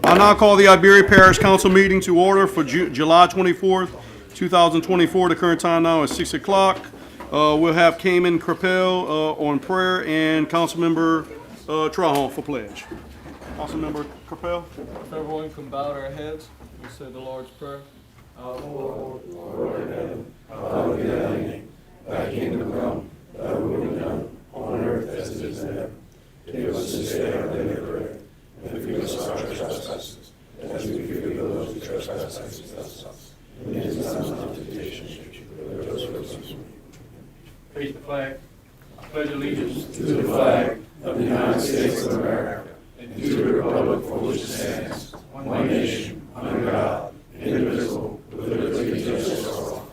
I now call the Iberia Parish Council meeting to order for July 24th, 2024. The current time now is 6 o'clock. We'll have Cayman Crapel on prayer and Councilmember Trahan for pledge. Councilmember Crapel. If everyone can bow their heads, we say the Lord's Prayer. Our Lord in heaven, hallowed be thy name. Thy kingdom come, thy will be done, on earth as it is in heaven. Give us this day our daily bread, and forgive us our trespasses, as we forgive those who trespass against us. And lead us not into temptation, but deliver us from evil. Raise the flag. I pledge allegiance To the flag of the United States of America, and to the republic for which it stands, one nation, under God, indivisible, with liberty and justice for all.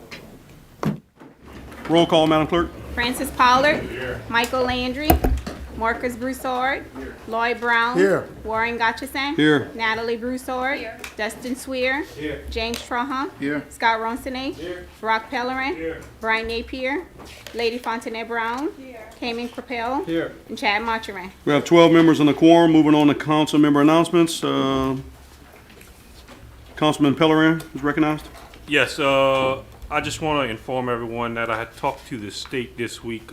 Roll call, Madam Clerk. Francis Pollard. Michael Landry. Marcus Broussard. Lloyd Brown. Here. Warren Gotchison. Here. Natalie Broussard. Dustin Swear. James Trahan. Here. Scott Ronsonet. Brock Pellerin. Brian Napier. Lady Fontaine Brown. Cayman Crapel. here. And Chad Marcharan. We have 12 members on the quorum. Moving on to council member announcements. Councilman Pellerin is recognized. Yes, I just want to inform everyone that I had talked to the state this week.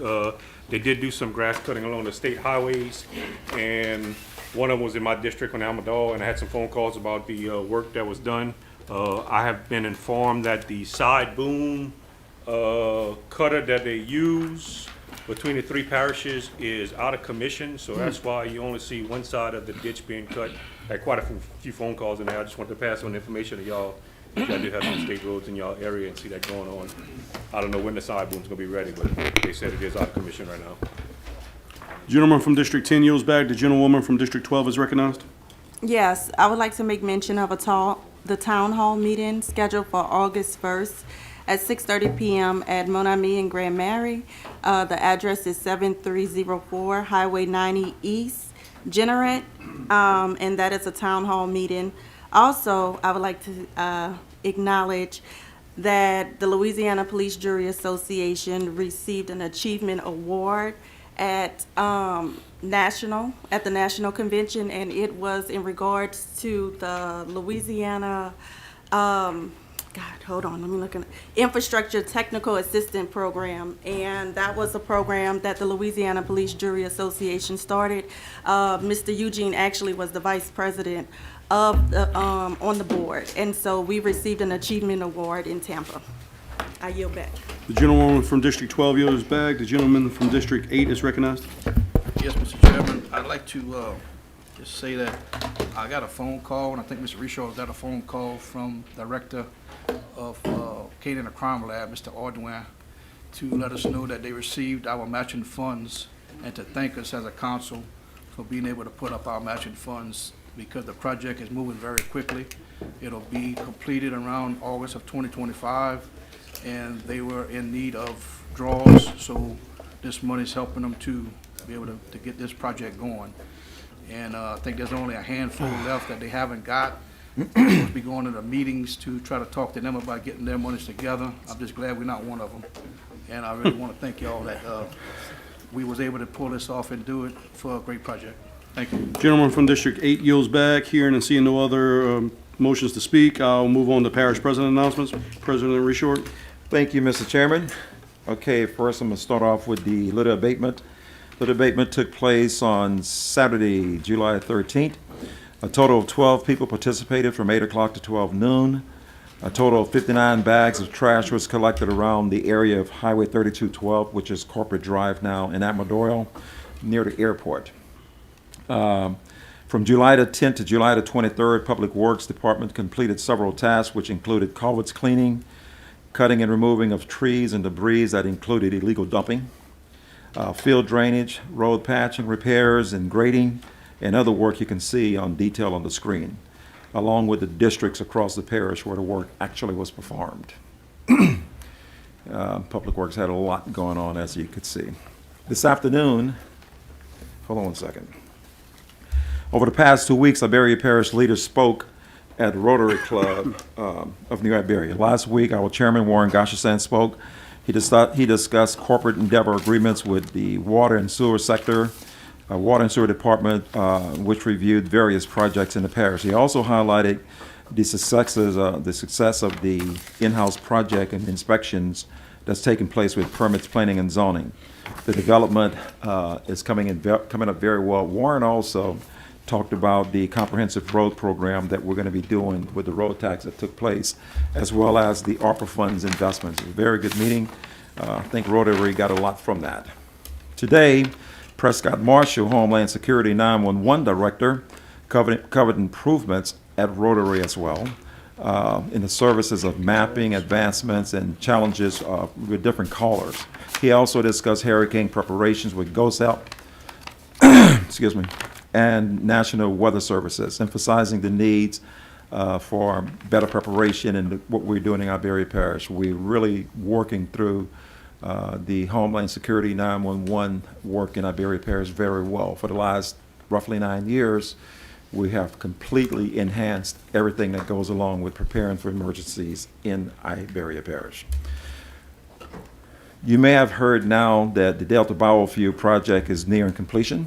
They did do some grass cutting along the state highways, and one of them was in my district on Amador, and I had some phone calls about the work that was done. I have been informed that the side boom cutter that they use between the three parishes is out of commission, so that's why you only see one side of the ditch being cut. I had quite a few phone calls in there. I just wanted to pass on the information to y'all. If y'all do have some state roads in y'all area and see that going on. I don't know when the side boom's gonna be ready, but they said it is out of commission right now. Gentleman from District 10 yields back. The gentlewoman from District 12 is recognized. Yes, I would like to make mention of the town hall meeting scheduled for August 1st at 6:30 p.m. at Monami and Grand Mary. The address is 7304 Highway 90 East, Jeanerette, and that is a town hall meeting. Also, I would like to acknowledge that the Louisiana Police Jury Association received an achievement award at the National Convention, and it was in regards to the Louisiana, Infrastructure Technical Assistant Program, and that was a program that the Louisiana Police Jury Association started. Mr. Eugene actually was the vice president of the, on the board, and so we received an achievement award in Tampa. I yield back. The gentlewoman from District 12 yields back. The gentleman from District 8 is recognized. Yes, Mr. Chairman, I'd like to just say that I got a phone call, and I think Mr. Rishaw got a phone call from Director of Canaan Crime Lab, Mr. Ordwin, to let us know that they received our matching funds and to thank us as a council for being able to put up our matching funds because the project is moving very quickly. It'll be completed around August of 2025, and they were in need of draws, so this money's helping them to be able to get this project going. And I think there's only a handful left that they haven't got. We'll be going to the meetings to try to talk to them about getting their monies together. I'm just glad we're not one of them. And I really want to thank y'all that we was able to pull this off and do it for a great project. Thank you. Gentleman from District 8 yields back. Hearing and seeing no other motions to speak, I'll move on to parish president announcements. President Reshort. Thank you, Mr. Chairman. Okay, first I'm going to start off with the litter abatement. Litter abatement took place on Saturday, July 13th. A total of 12 people participated from 8 o'clock to 12 noon. A total of 59 bags of trash was collected around the area of Highway 3212, which is Corporate Drive now in Amador, near the airport. From July the 10th to July the 23rd, Public Works Department completed several tasks, which included culverts cleaning, cutting and removing of trees and debris that included illegal dumping, field drainage, road patching, repairs, and grading, and other work you can see on detail on the screen, along with the districts across the parish where the work actually was performed. Public Works had a lot going on, as you could see. This afternoon, hold on one second. Over the past 2 weeks, Iberia Parish leaders spoke at Rotary Club of New Iberia. Last week, our chairman, Warren Gotchison, spoke. He discussed corporate endeavor agreements with the water and sewer sector, Water and Sewer Department, which reviewed various projects in the parish. He also highlighted the success of the in-house project and inspections that's taking place with permits, planning, and zoning. The development is coming up very well. Warren also talked about the comprehensive road program that we're going to be doing with the road tax that took place, as well as the ARPA funds investments. It was a very good meeting. I think Rotary got a lot from that. Today, Prescott Marshall, Homeland Security 911 Director, covered improvements at Rotary as well in the services of mapping, advancements, and challenges with different callers. He also discussed hurricane preparations with GOSAP, excuse me, and National Weather Services, emphasizing the needs for better preparation and what we're doing in Iberia Parish. We're really working through the Homeland Security 911 work in Iberia Parish very well. For the last roughly 9 years, we have completely enhanced everything that goes along with preparing for emergencies in Iberia Parish. You may have heard now that the Delta Biofuel project is nearing completion.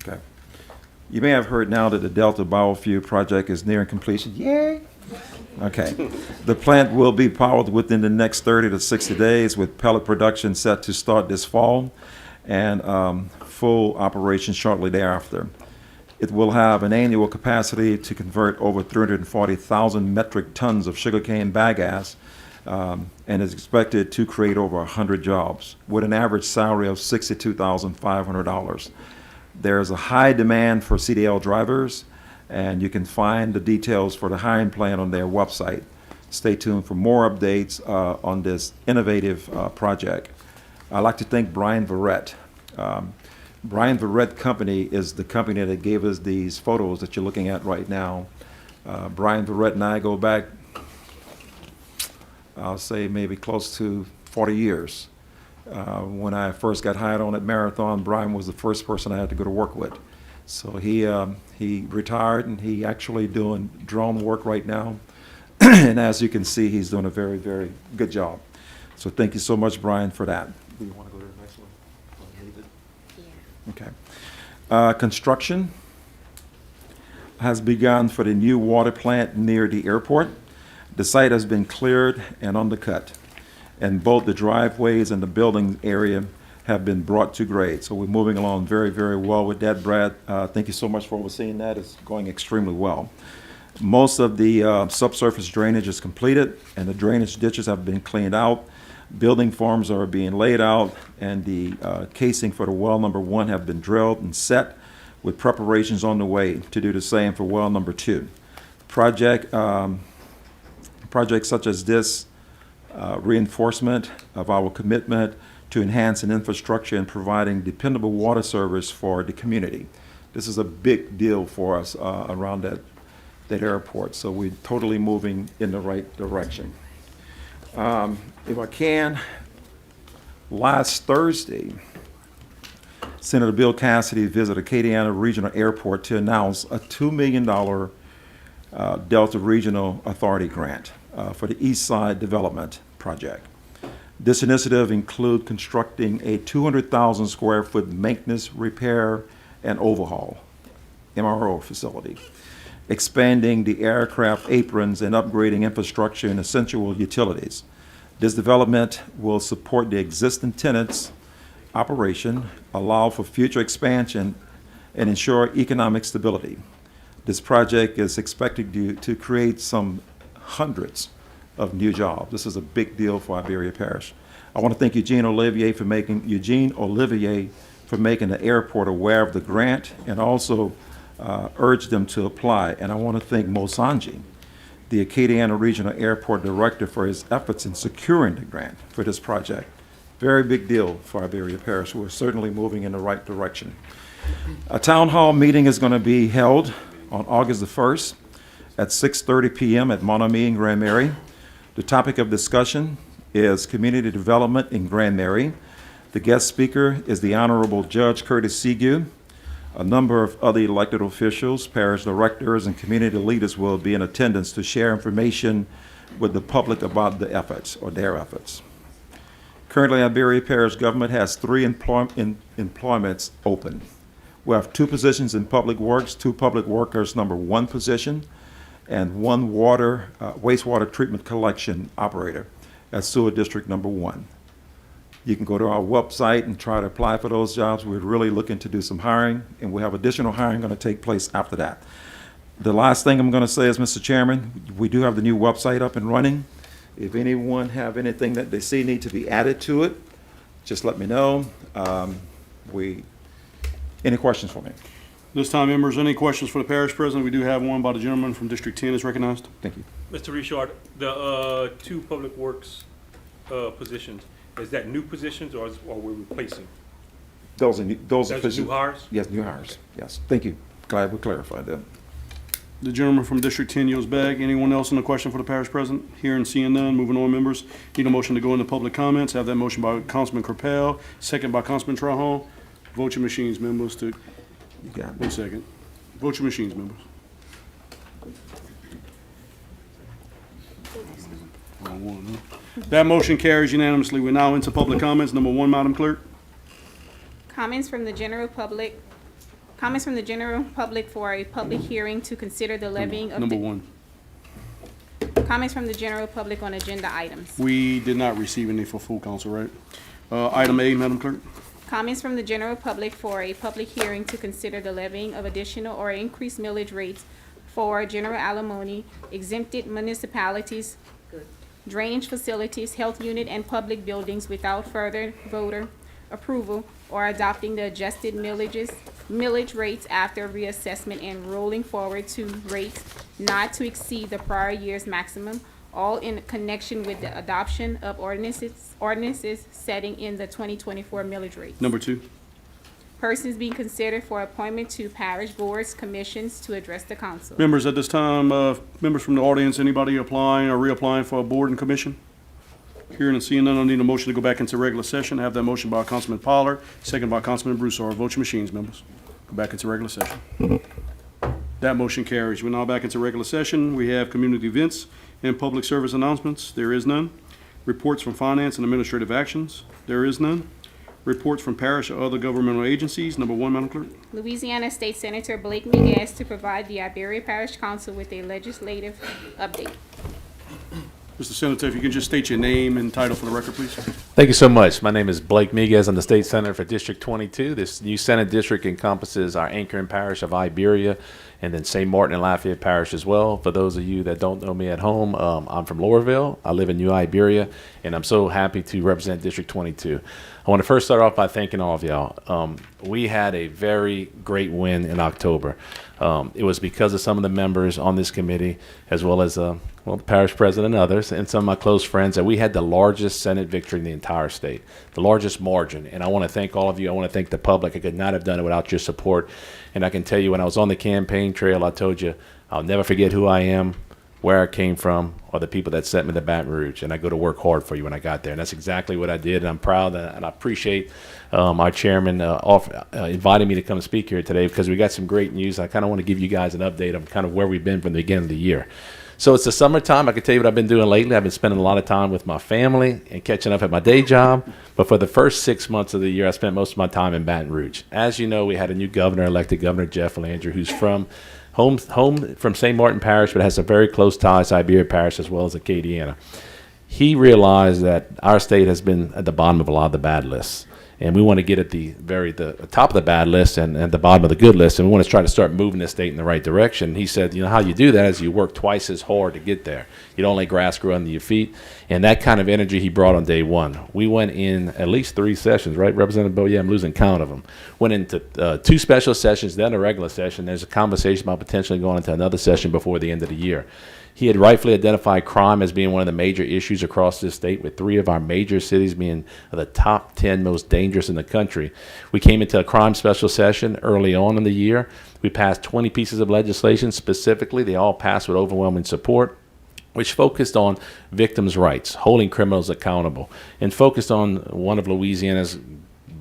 Okay. You may have heard now that the Delta Biofuel project is nearing completion. Yay! Okay. The plant will be powered within the next 30 to 60 days, with pellet production set to start this fall and full operation shortly thereafter. It will have an annual capacity to convert over 340,000 metric tons of sugarcane bagasse and is expected to create over 100 jobs with an average salary of $62,500. There's a high demand for CDL drivers, and you can find the details for the hiring plan on their website. Stay tuned for more updates on this innovative project. I'd like to thank Brian Verrett. Brian Verrett Company is the company that gave us these photos that you're looking at right now. Brian Verrett and I go back, I'll say maybe close to 40 years. When I first got hired on at Marathon, Brian was the first person I had to go to work with. So he retired, and he actually doing drone work right now. And as you can see, he's doing a very, very good job. So thank you so much, Brian, for that. Do you want to go to the next one? Yeah. Okay. Construction has begun for the new water plant near the airport. The site has been cleared and undercut, and both the driveways and the building area have been brought to grade. So we're moving along very, very well with that, Brad. Thank you so much for overseeing that. It's going extremely well. Most of the subsurface drainage is completed, and the drainage ditches have been cleaned out. Building forms are being laid out, and the casing for the well number 1 have been drilled and set, with preparations on the way to do the same for well number 2. Projects such as this reinforcement of our commitment to enhance an infrastructure and providing dependable water service for the community. This is a big deal for us around that airport, so we're totally moving in the right direction. If I can, last Thursday, Senator Bill Cassidy visited Acadiana Regional Airport to announce a $2 million Delta Regional Authority grant for the East Side Development Project. This initiative includes constructing a 200,000 square foot maintenance, repair, and overhaul MRO facility, expanding the aircraft aprons and upgrading infrastructure and essential utilities. This development will support the existing tenants' operation, allow for future expansion, and ensure economic stability. This project is expected to create some hundreds of new jobs. This is a big deal for Iberia Parish. I want to thank Eugene Olivier for making the airport aware of the grant, and also urge them to apply. And I want to thank Mo Sanji, the Acadiana Regional Airport Director, for his efforts in securing the grant for this project. Very big deal for Iberia Parish. We're certainly moving in the right direction. A town hall meeting is going to be held on August the 1st at 6:30 p.m. at Mon Ami in Grand Mary. The topic of discussion is community development in Grand Mary. The guest speaker is the Honorable Judge Curtis Seague. A number of other elected officials, parish directors, and community leaders will be in attendance to share information with the public about the efforts or their efforts. Currently, Iberia Parish government has 3 employments open. We have 2 positions in public works, 2 public workers, number 1 position, and 1 wastewater treatment collection operator at sewer district number 1. You can go to our website and try to apply for those jobs. We're really looking to do some hiring, and we have additional hiring going to take place after that. The last thing I'm going to say is, Mr. Chairman, we do have the new website up and running. If anyone have anything that they see need to be added to it, just let me know. Any questions for me? This time, members, any questions for the parish president? We do have one by the gentleman from District 10 is recognized. Thank you. Mr. Richard, the 2 public works positions, is that new positions or we're replacing? Those are Those are new hires? Yes, new hires. Yes. Thank you. Glad we clarified that. The gentleman from District 10 yields back. Anyone else on the question for the parish president? Hearing, seeing none, moving on, members. Need a motion to go into public comments. Have that motion by Councilman Capel, second by Councilman Trahan. Vote your machines, members, to, You got it. 1 second. Vote your machines, members. Wrong one, huh? That motion carries unanimously. We're now into public comments. Number 1, Madam Clerk. Comments from the general public for a public hearing to consider the levying of. Number 1. Comments from the general public on agenda items. We did not receive any for full council, right? Item A, Madam Clerk. Comments from the general public for a public hearing to consider the levying of additional or increased millage rates for general alimony, exempted municipalities, drainage facilities, health unit, and public buildings without further voter approval, or adopting the adjusted millage rates after reassessment and rolling forward to rates not to exceed the prior year's maximum, all in connection with the adoption of ordinances setting in the 2024 millage rates. Number 2. Persons being considered for appointment to parish boards, commissions to address the council. Members, at this time, members from the audience, anybody applying or reapplying for a board and commission? Hearing and seeing none, I need a motion to go back into regular session. Have that motion by Councilman Pollard, second by Councilman Broussard. Vote your machines, members. Go back into regular session. That motion carries. We're now back into regular session. We have community events and public service announcements. There is none. Reports from finance and administrative actions. There is none. Reports from parish or other governmental agencies. Number 1, Madam Clerk. Louisiana State Senator Blake Miguez to provide the Iberia Parish Council with a legislative update. Mr. Senator, if you can just state your name and title for the record, please. Thank you so much. My name is Blake Miguez. I'm the state senator for District 22. This new Senate district encompasses our anchoring parish of Iberia and then St. Martin and Lafayette Parish as well. For those of you that don't know me at home, I'm from Lowerville. I live in New Iberia, and I'm so happy to represent District 22. I want to first start off by thanking all of y'all. We had a very great win in October. It was because of some of the members on this committee, as well as the parish president and others, and some of my close friends, that we had the largest Senate victory in the entire state, the largest margin. And I want to thank all of you. I want to thank the public. I could not have done it without your support. And I can tell you, when I was on the campaign trail, I told you, I'll never forget who I am, where I came from, or the people that sent me to Baton Rouge. And I go to work hard for you when I got there. And that's exactly what I did. And I'm proud and I appreciate our chairman inviting me to come speak here today, because we got some great news. I kind of want to give you guys an update on kind of where we've been from the beginning of the year. So it's the summertime. I can tell you what I've been doing lately. I've been spending a lot of time with my family and catching up at my day job. But for the first 6 months of the year, I spent most of my time in Baton Rouge. As you know, we had a new governor elected, Governor Jeff Landry, who's from home from St. Martin Parish, but has a very close ties to Iberia Parish as well as Acadiana. He realized that our state has been at the bottom of a lot of the bad lists. And we want to get at the top of the bad list and the bottom of the good list, and we want to try to start moving the state in the right direction. He said, you know, how you do that is you work twice as hard to get there. You don't let grass grow under your feet. And that kind of energy he brought on day one. We went in at least 3 sessions, right, Representative Bo? Yeah, I'm losing count of them. Went into 2 special sessions, then a regular session. There's a conversation about potentially going into another session before the end of the year. He had rightfully identified crime as being one of the major issues across this state, with 3 of our major cities being the top 10 most dangerous in the country. We came into a crime special session early on in the year. We passed 20 pieces of legislation. Specifically, they all passed with overwhelming support, which focused on victims' rights, holding criminals accountable, and focused on one of Louisiana's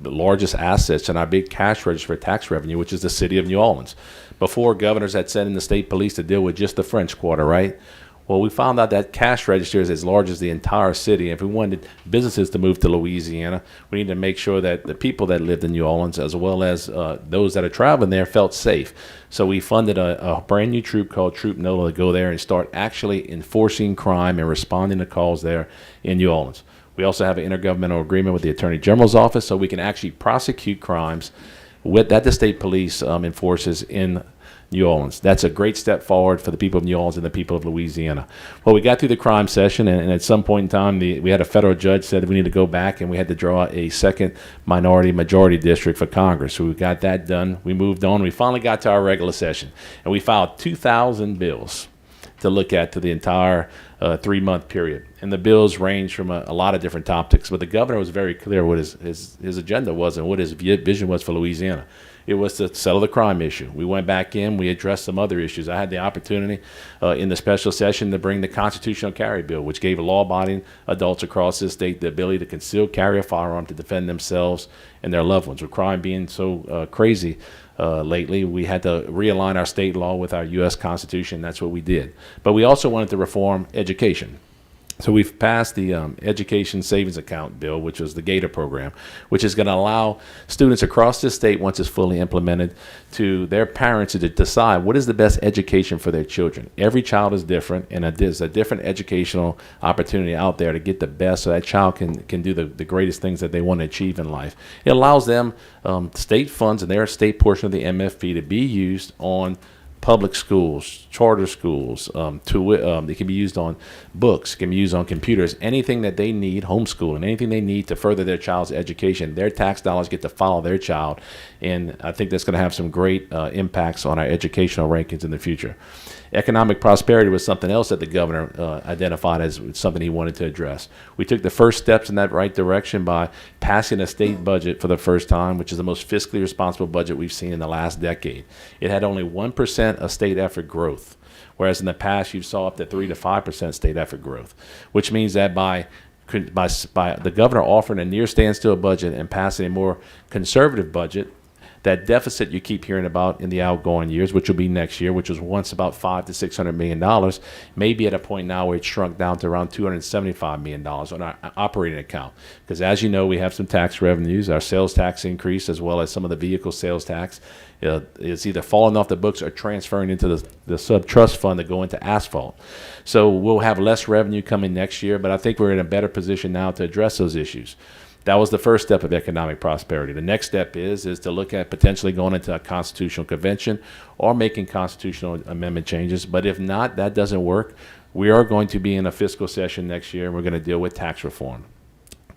largest assets in our big cash register for tax revenue, which is the city of New Orleans. Before, governors had sent in the state police to deal with just the French Quarter, right? Well, we found out that cash register is as large as the entire city. If we wanted businesses to move to Louisiana, we need to make sure that the people that lived in New Orleans, as well as those that are traveling there, felt safe. So we funded a brand new troop called Troop NOLA to go there and start actually enforcing crime and responding to calls there in New Orleans. We also have an intergovernmental agreement with the Attorney General's office, so we can actually prosecute crimes that the state police enforces in New Orleans. That's a great step forward for the people of New Orleans and the people of Louisiana. Well, we got through the crime session, and at some point in time, we had a federal judge said that we need to go back, and we had to draw a second majority district for Congress. So we got that done. We moved on. We finally got to our regular session, and we filed 2,000 bills to look at to the entire 3-month period. And the bills range from a lot of different topics, but the governor was very clear what his agenda was and what his vision was for Louisiana. It was to settle the crime issue. We went back in, we addressed some other issues. I had the opportunity in the special session to bring the constitutional carry bill, which gave law-abiding adults across this state the ability to conceal carry a firearm to defend themselves and their loved ones. With crime being so crazy lately, we had to realign our state law with our U.S. Constitution. That's what we did. But we also wanted to reform education. So we've passed the Education Savings Account bill, which was the Gator program, which is going to allow students across the state, once it's fully implemented, to their parents to decide what is the best education for their children. Every child is different, and there's a different educational opportunity out there to get the best so that child can do the greatest things that they want to achieve in life. It allows them state funds and their state portion of the MFP to be used on public schools, charter schools, it can be used on books, it can be used on computers, anything that they need, homeschooling, anything they need to further their child's education. Their tax dollars get to follow their child, and I think that's going to have some great impacts on our educational rankings in the future. Economic prosperity was something else that the governor identified as something he wanted to address. We took the first steps in that right direction by passing a state budget for the first time, which is the most fiscally responsible budget we've seen in the last decade. It had only 1% of state effort growth, whereas in the past you saw up to 3 to 5% state effort growth, which means that by the governor offering a near standstill budget and passing a more conservative budget, that deficit you keep hearing about in the outgoing years, which will be next year, which was once about $500 to $600 million, may be at a point now where it's shrunk down to around $275 million on our operating account. Because as you know, we have some tax revenues, our sales tax increase, as well as some of the vehicle sales tax is either falling off the books or transferring into the sub-trust fund to go into asphalt. So we'll have less revenue coming next year, but I think we're in a better position now to address those issues. That was the first step of economic prosperity. The next step is to look at potentially going into a constitutional convention or making constitutional amendment changes. But if not, that doesn't work. We are going to be in a fiscal session next year, and we're going to deal with tax reform.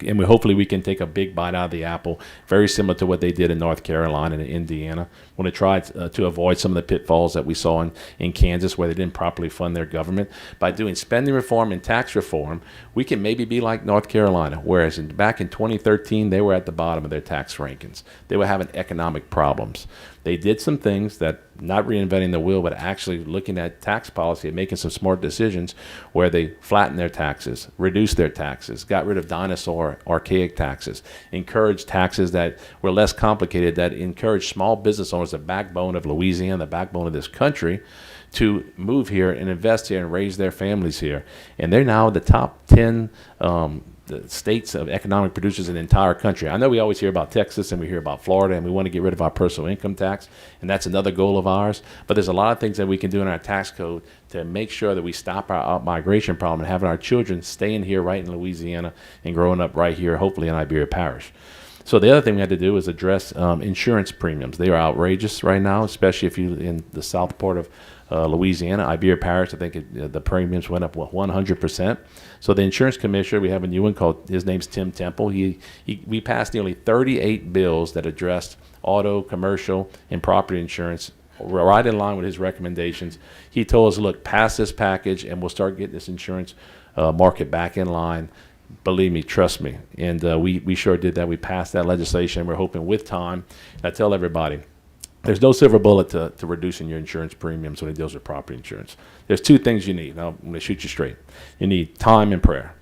And hopefully we can take a big bite out of the apple, very similar to what they did in North Carolina and Indiana, when they tried to avoid some of the pitfalls that we saw in Kansas, where they didn't properly fund their government. By doing spending reform and tax reform, we can maybe be like North Carolina, whereas back in 2013, they were at the bottom of their tax rankings. They were having economic problems. They did some things that, not reinventing the wheel, but actually looking at tax policy and making some smart decisions where they flattened their taxes, reduced their taxes, got rid of dinosaur archaic taxes, encouraged taxes that were less complicated, that encouraged small business owners, the backbone of Louisiana, the backbone of this country, to move here and invest here and raise their families here. And they're now the top 10 the states of economic producers in the entire country. I know we always hear about Texas and we hear about Florida, and we want to get rid of our personal income tax, and that's another goal of ours. But there's a lot of things that we can do in our tax code to make sure that we stop our out-migration problem and having our children staying here right in Louisiana and growing up right here, hopefully in Iberia Parish. So the other thing we had to do is address insurance premiums. They are outrageous right now, especially if you're in the south part of Louisiana. Iberia Parish, I think the premiums went up 100%. So the insurance commissioner, we have a new one called, his name's Tim Temple. We passed nearly 38 bills that addressed auto, commercial, and property insurance, right in line with his recommendations. He told us, look, pass this package and we'll start getting this insurance market back in line. Believe me, trust me. And we sure did that. We passed that legislation. We're hoping with time. And I tell everybody, there's no silver bullet to reducing your insurance premiums when it deals with property insurance. There's two things you need. Now, I'm going to shoot you straight. You need time and prayer.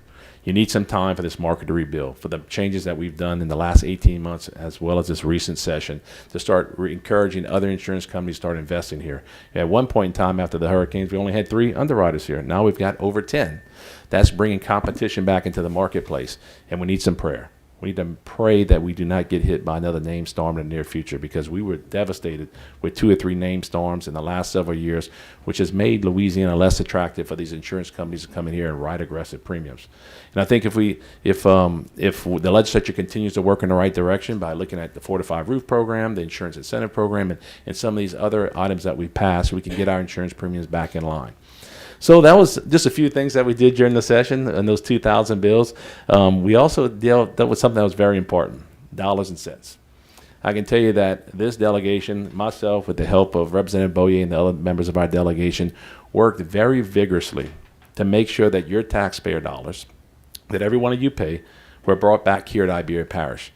You need some time for this market to rebuild, for the changes that we've done in the last 18 months, as well as this recent session, to start encouraging other insurance companies to start investing here. At one point in time after the hurricanes, we only had 3 underwriters here. Now we've got over 10. That's bringing competition back into the marketplace, and we need some prayer. We need to pray that we do not get hit by another named storm in the near future, because we were devastated with 2 or 3 named storms in the last several years, which has made Louisiana less attractive for these insurance companies to come in here and write aggressive premiums. And I think if the legislature continues to work in the right direction by looking at the Fortified Roof Program, the Insurance Incentive Program, and some of these other items that we passed, we can get our insurance premiums back in line. So that was just a few things that we did during the session and those 2,000 bills. We also dealt with something that was very important, dollars and cents. I can tell you that this delegation, myself with the help of Representative Boyer and the other members of our delegation, worked very vigorously to make sure that your taxpayer dollars, that every one of you pay, were brought back here at Iberia Parish.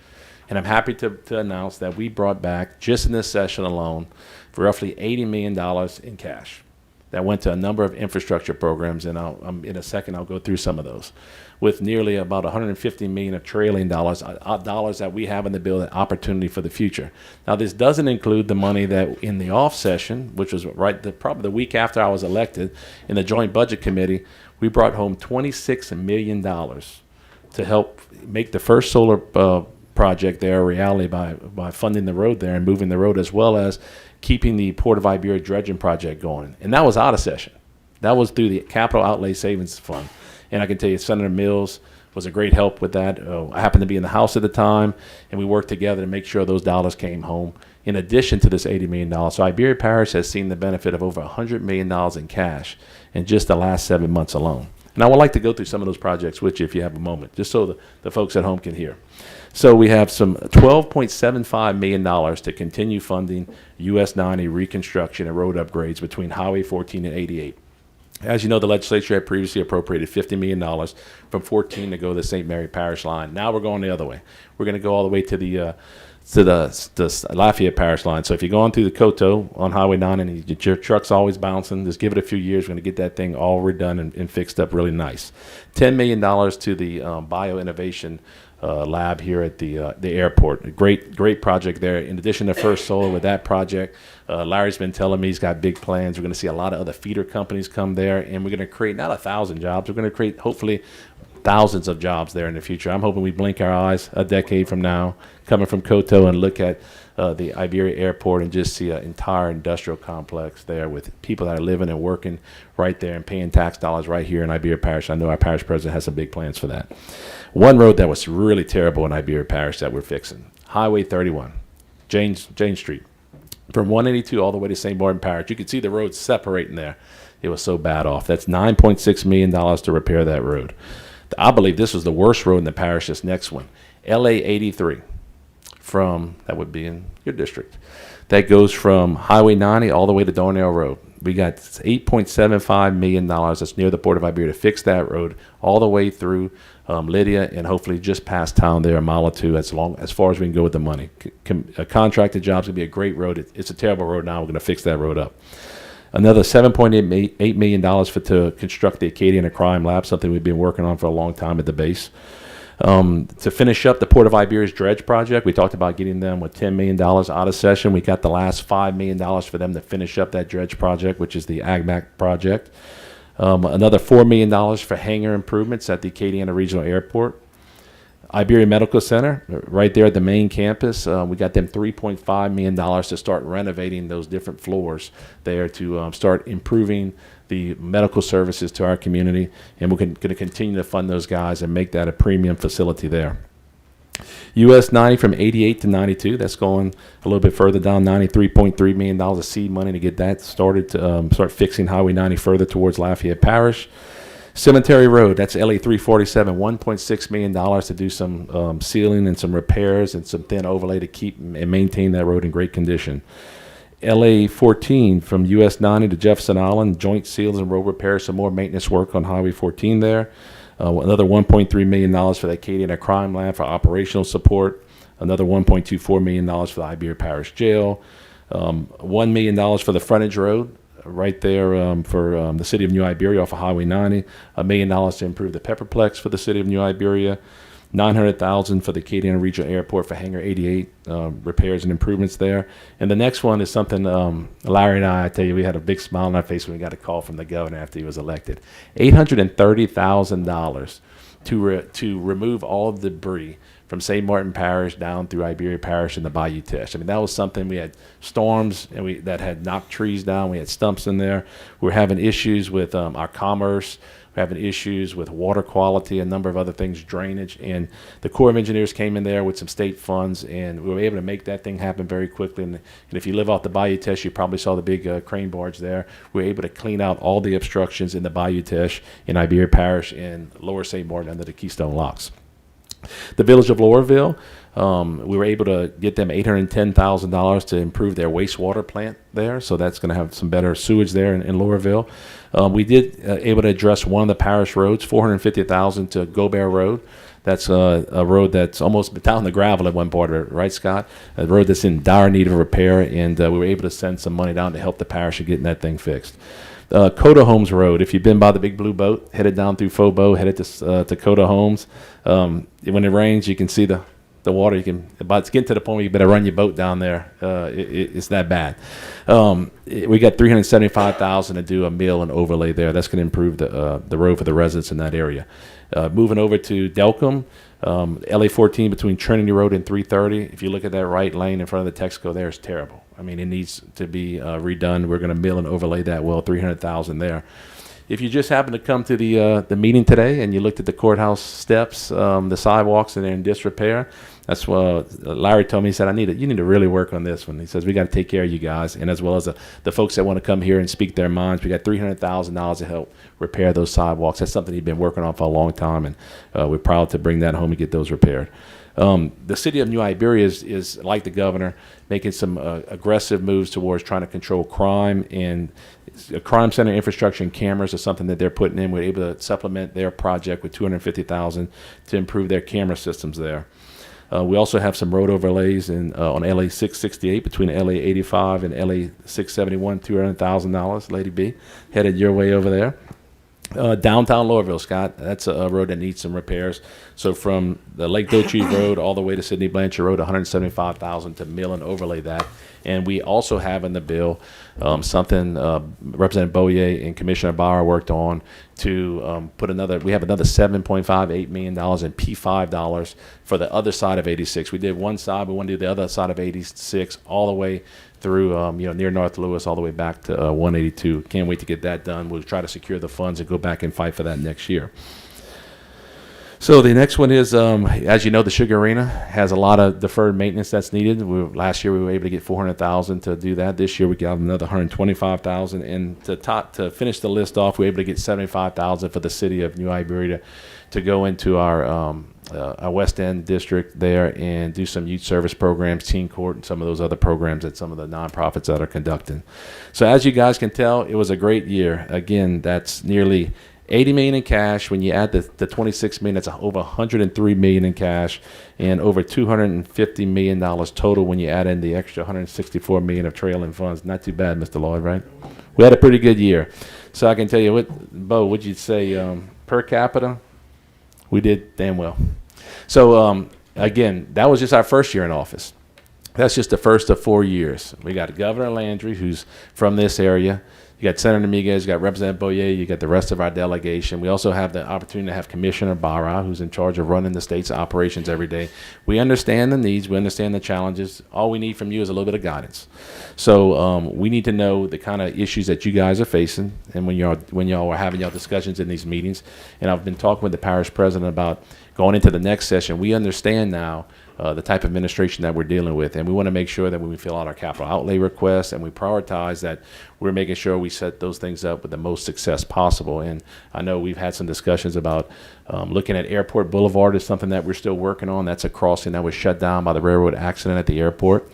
And I'm happy to announce that we brought back, just in this session alone, for roughly $80 million in cash. That went to a number of infrastructure programs, and in a second I'll go through some of those, with nearly about $150 million of trailing dollars that we have in the bill, that opportunity for the future. Now, this doesn't include the money that in the off session, which was probably the week after I was elected, in the Joint Budget Committee, we brought home $26 million to help make the first solar project there a reality by funding the road there and moving the road, as well as keeping the Port of Iberia dredging project going. And that was out of session. That was through the Capital Outlay Savings Fund. And I can tell you, Senator Mills was a great help with that. I happened to be in the House at the time, and we worked together to make sure those dollars came home, in addition to this $80 million. So Iberia Parish has seen the benefit of over $100 million in cash in just the last 7 months alone. And I would like to go through some of those projects with you if you have a moment, just so the folks at home can hear. So we have some $12.75 million to continue funding US 90 reconstruction and road upgrades between Highway 14 and 88. As you know, the legislature had previously appropriated $50 million from 14 to go to the St. Mary Parish line. Now we're going the other way. We're going to go all the way to the Lafayette Parish line. So if you're going through the Coteau on Highway 9 and your truck's always bouncing, just give it a few years. We're going to get that thing all redone and fixed up really nice. $10 million to the Bioinnovation lab here at the airport. A great project there. In addition to First Solar with that project, Larry's been telling me he's got big plans. We're going to see a lot of other feeder companies come there, and we're going to create not 1,000 jobs. We're going to create hopefully thousands of jobs there in the future. I'm hoping we blink our eyes a decade from now, coming from Coteau, and look at the Iberia Airport and just see an entire industrial complex there with people that are living and working right there and paying tax dollars right here in Iberia Parish. I know our parish president has some big plans for that. One road that was really terrible in Iberia Parish that we're fixing, Highway 31, Jane Street, from 182 all the way to St. Martin Parish. You could see the road separating there. It was so bad off. That's $9.6 million to repair that road. I believe this was the worst road in the parish, this next one, LA 83, that would be in your district. That goes from Highway 90 all the way to Darnell Road. We got $8.75 million that's near the Port of Iberia to fix that road all the way through Lydia and hopefully just past town there, a mile or two, as far as we can go with the money. A contracted job's going to be a great road. It's a terrible road now. We're going to fix that road up. Another $7.8 million to construct the Acadiana Crime Lab, something we've been working on for a long time at the base. To finish up the Port of Iberia's dredge project, we talked about getting them with $10 million out of session. We got the last $5 million for them to finish up that dredge project, which is the AgMac project. Another $4 million for hangar improvements at the Acadiana Regional Airport. Iberia Medical Center, right there at the main campus, we got them $3.5 million to start renovating those different floors there to start improving the medical services to our community, and we're going to continue to fund those guys and make that a premium facility there. US 90 from 88 to 92, that's going a little bit further down, $93.3 million of seed money to get that started to start fixing Highway 90 further towards Lafayette Parish. Cemetery Road, that's LA 347, $1.6 million to do some sealing and some repairs and some thin overlay to keep and maintain that road in great condition. LA 14 from US 90 to Jefferson Island, joint seals and road repairs, some more maintenance work on Highway 14 there. Another $1.3 million for the Acadiana Crime Lab for operational support. Another $1.24 million for the Iberia Parish Jail. $1 million for the frontage road right there for the city of New Iberia off of Highway 90, $1 million to improve the Pepperplex for the city of New Iberia, $900,000 for the Acadiana Regional Airport for Hangar 88 repairs and improvements there. And the next one is something Larry and I tell you, we had a big smile on our face when we got a call from the governor after he was elected. $830,000 to remove all the debris from St. Martin Parish down through Iberia Parish and the Bayou Teche. I mean, that was something, we had storms and that had knocked trees down. We had stumps in there. We were having issues with our commerce. We're having issues with water quality, a number of other things, drainage. And the Corps of Engineers came in there with some state funds, and we were able to make that thing happen very quickly. And if you live off the Bayou Teche, you probably saw the big crane barge there. We were able to clean out all the obstructions in the Bayou Teche, in Iberia Parish, and Lower St. Martin under the Keystone Locks. The Village of Laurelville, we were able to get them $810,000 to improve their wastewater plant there, so that's going to have some better sewage there in Laurelville. We did able to address one of the parish roads, $450,000 to Gobert Road. That's a road that's almost down the gravel at one part of it, right, Scott? A road that's in dire need of repair, and we were able to send some money down to help the parish in getting that thing fixed. Coda Homes Road, if you've been by the big blue boat, headed down through Faubourg, headed to Coda Homes, when it rains, you can see the water. You can, but it's getting to the point where you better run your boat down there. It's that bad. We got $375,000 to do a mill and overlay there. That's going to improve the road for the residents in that area. Moving over to Delcom, LA 14 between Trinity Road and 330. If you look at that right lane in front of the Texaco there, it's terrible. I mean, it needs to be redone. We're going to mill and overlay that well, $300,000 there. If you just happen to come to the meeting today and you looked at the courthouse steps, the sidewalks, and they're in disrepair, that's what Larry told me. He said, you need to really work on this one. He says, we got to take care of you guys, and as well as the folks that want to come here and speak their minds. We got $300,000 to help repair those sidewalks. That's something he's been working on for a long time, and we're proud to bring that home and get those repaired. The city of New Iberia is like the governor, making some aggressive moves towards trying to control crime, and crime center infrastructure and cameras is something that they're putting in. We're able to supplement their project with $250,000 to improve their camera systems there. We also have some road overlays on LA 668 between LA 85 and LA 671, $200,000, Lady B, headed your way over there. Downtown Laurelville, Scott, that's a road that needs some repairs. So from the Lake Dochie Road all the way to Sidney Blanchard Road, $175,000 to mill and overlay that. And we also have in the bill something Representative Boyer and Commissioner Bauer worked on to we have another $7.58 million in P5 dollars for the other side of 86. We did one side, we want to do the other side of 86 all the way through near North Lewis all the way back to 182. Can't wait to get that done. We'll try to secure the funds and go back and fight for that next year. So the next one is, as you know, the Sugar Arena has a lot of deferred maintenance that's needed. Last year we were able to get $400,000 to do that. This year we got another $125,000, and to finish the list off, we were able to get $75,000 for the city of New Iberia to go into our West End district there and do some youth service programs, teen court, and some of those other programs that some of the nonprofits that are conducting. So as you guys can tell, it was a great year. Again, that's nearly $80 million in cash. When you add the $26 million, that's over $103 million in cash, and over $250 million total when you add in the extra $164 million of trailing funds. Not too bad, Mr. Lloyd, right? We had a pretty good year. So I can tell you, Bo, would you say per capita? We did damn well. So again, that was just our first year in office. That's just the first of 4 years. We got Governor Landry, who's from this area. You got Senator Miguez, you got Representative Boyer, you got the rest of our delegation. We also have the opportunity to have Commissioner Barra, who's in charge of running the state's operations every day. We understand the needs, we understand the challenges. All we need from you is a little bit of guidance. So we need to know the kind of issues that you guys are facing, and when y'all are having y'all discussions in these meetings. And I've been talking with the parish president about going into the next session. We understand now the type of administration that we're dealing with, and we want to make sure that when we fill out our capital outlay requests and we prioritize, that we're making sure we set those things up with the most success possible. And I know we've had some discussions about looking at Airport Boulevard is something that we're still working on. That's a crossing that was shut down by the railroad accident at the airport.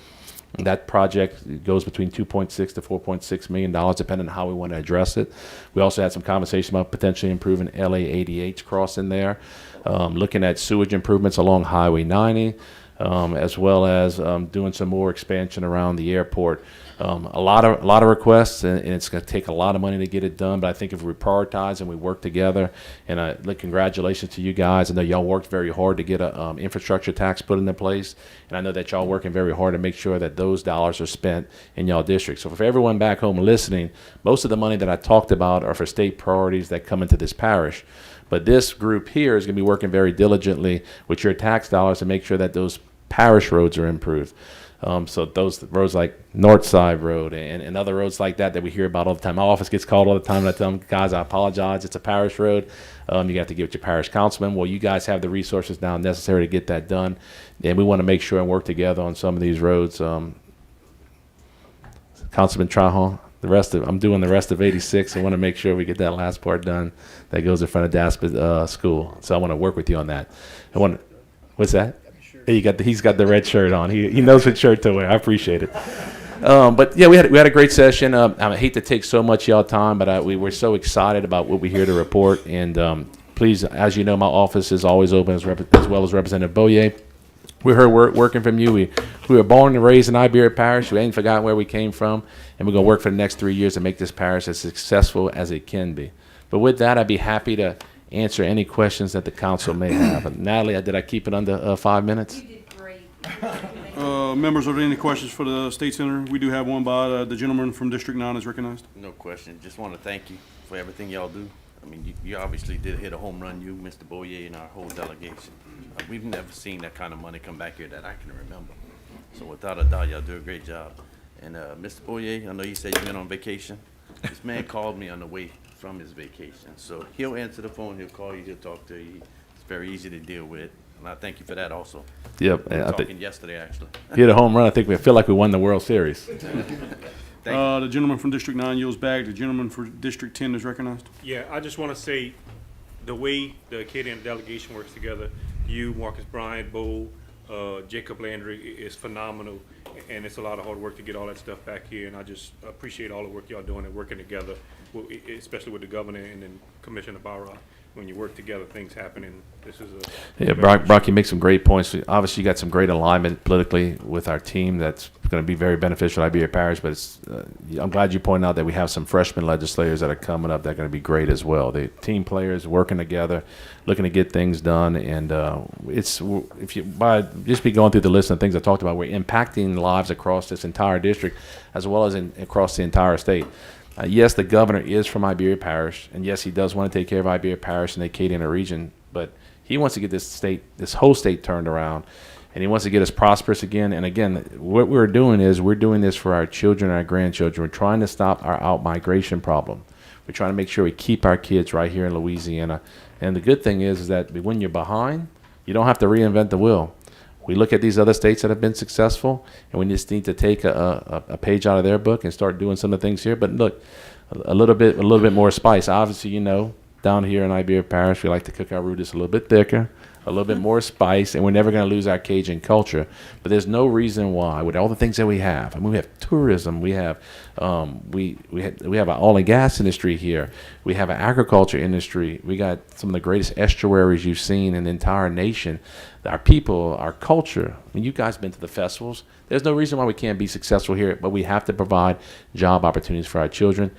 That project goes between $2.6 to $4.6 million, depending on how we want to address it. We also had some conversation about potentially improving LA 88's crossing there, looking at sewage improvements along Highway 90. as well as doing some more expansion around the airport. A lot of requests, and it's going to take a lot of money to get it done. But I think if we prioritize and we work together, and congratulations to you guys. I know y'all worked very hard to get a infrastructure tax put into place, and I know that y'all working very hard to make sure that those dollars are spent in y'all district. So for everyone back home listening, most of the money that I talked about are for state priorities that come into this parish. But this group here is going to be working very diligently with your tax dollars to make sure that those parish roads are improved. So those roads like Northside Road and other roads like that we hear about all the time. My office gets called all the time, and I tell them, guys, I apologize. It's a parish road. You have to give it to your parish councilman. Well, you guys have the resources now necessary to get that done, and we want to make sure and work together on some of these roads. Councilman Trahan, I'm doing the rest of 86. I want to make sure we get that last part done that goes in front of Daspit School. So I want to work with you on that. What's that? He's got the red shirt on. He knows what shirt to wear. I appreciate it. But yeah, we had a great session. I hate to take so much of y'all time, but we were so excited about what we hear to report. And please, as you know, my office is always open as well as Representative Boyer. We heard working from you. We were born and raised in Iberia Parish. We ain't forgotten where we came from, and we're gonna work for the next 3 years to make this parish as successful as it can be. But with that, I'd be happy to answer any questions that the council may have. Natalie, did I keep it under 5 minutes? You did great. Members, are there any questions for the State Senator? We do have one by the gentleman from District 9 is recognized. No question. Just want to thank you for everything y'all do. I mean, you obviously did hit a home run, you, Mr. Boyer, and our whole delegation. We've never seen that kind of money come back here that I can remember. So without a doubt, y'all do a great job. And Mr. Boyer, I know you said you've been on vacation. This man called me on the way from his vacation. So he'll answer the phone, he'll call you, he'll talk to you. It's very easy to deal with. And I thank you for that also. Yep. We were talking yesterday, actually. He hit a home run. I think we feel like we won the World Series. The gentleman from District 9 yields back. The gentleman for District 10 is recognized. Yeah, I just want to say the way the Acadian delegation works together, you, Marcus Bryant, Bo, Jacob Landry, is phenomenal. And it's a lot of hard work to get all that stuff back here. And I just appreciate all the work y'all doing and working together, especially with the governor and then Commissioner Barra. When you work together, things happen, and this is a... Yeah, Brock, you make some great points. Obviously, you got some great alignment politically with our team that's going to be very beneficial to Iberia Parish, but I'm glad you pointed out that we have some freshman legislators that are coming up that are going to be great as well. The team players working together, looking to get things done, and by just be going through the list of things I talked about, we're impacting lives across this entire district as well as across the entire state. Yes, the governor is from Iberia Parish, and yes, he does want to take care of Iberia Parish and the Acadiana region, but he wants to get this whole state turned around, and he wants to get us prosperous again. And again, what we're doing is we're doing this for our children and our grandchildren. We're trying to stop our out-migration problem. We're trying to make sure we keep our kids right here in Louisiana. And the good thing is that when you're behind, you don't have to reinvent the wheel. We look at these other states that have been successful, and we just need to take a page out of their book and start doing some of the things here. But look, a little bit more spice. Obviously, you know, down here in Iberia Parish, we like to cook our roux just a little bit thicker, a little bit more spice, and we're never going to lose our Cajun culture. But there's no reason why, with all the things that we have. I mean, we have tourism, we have we have an oil and gas industry here, we have an agriculture industry, we got some of the greatest estuaries you've seen in the entire nation. Our people, our culture. I mean, you guys have been to the festivals. There's no reason why we can't be successful here, but we have to provide job opportunities for our children.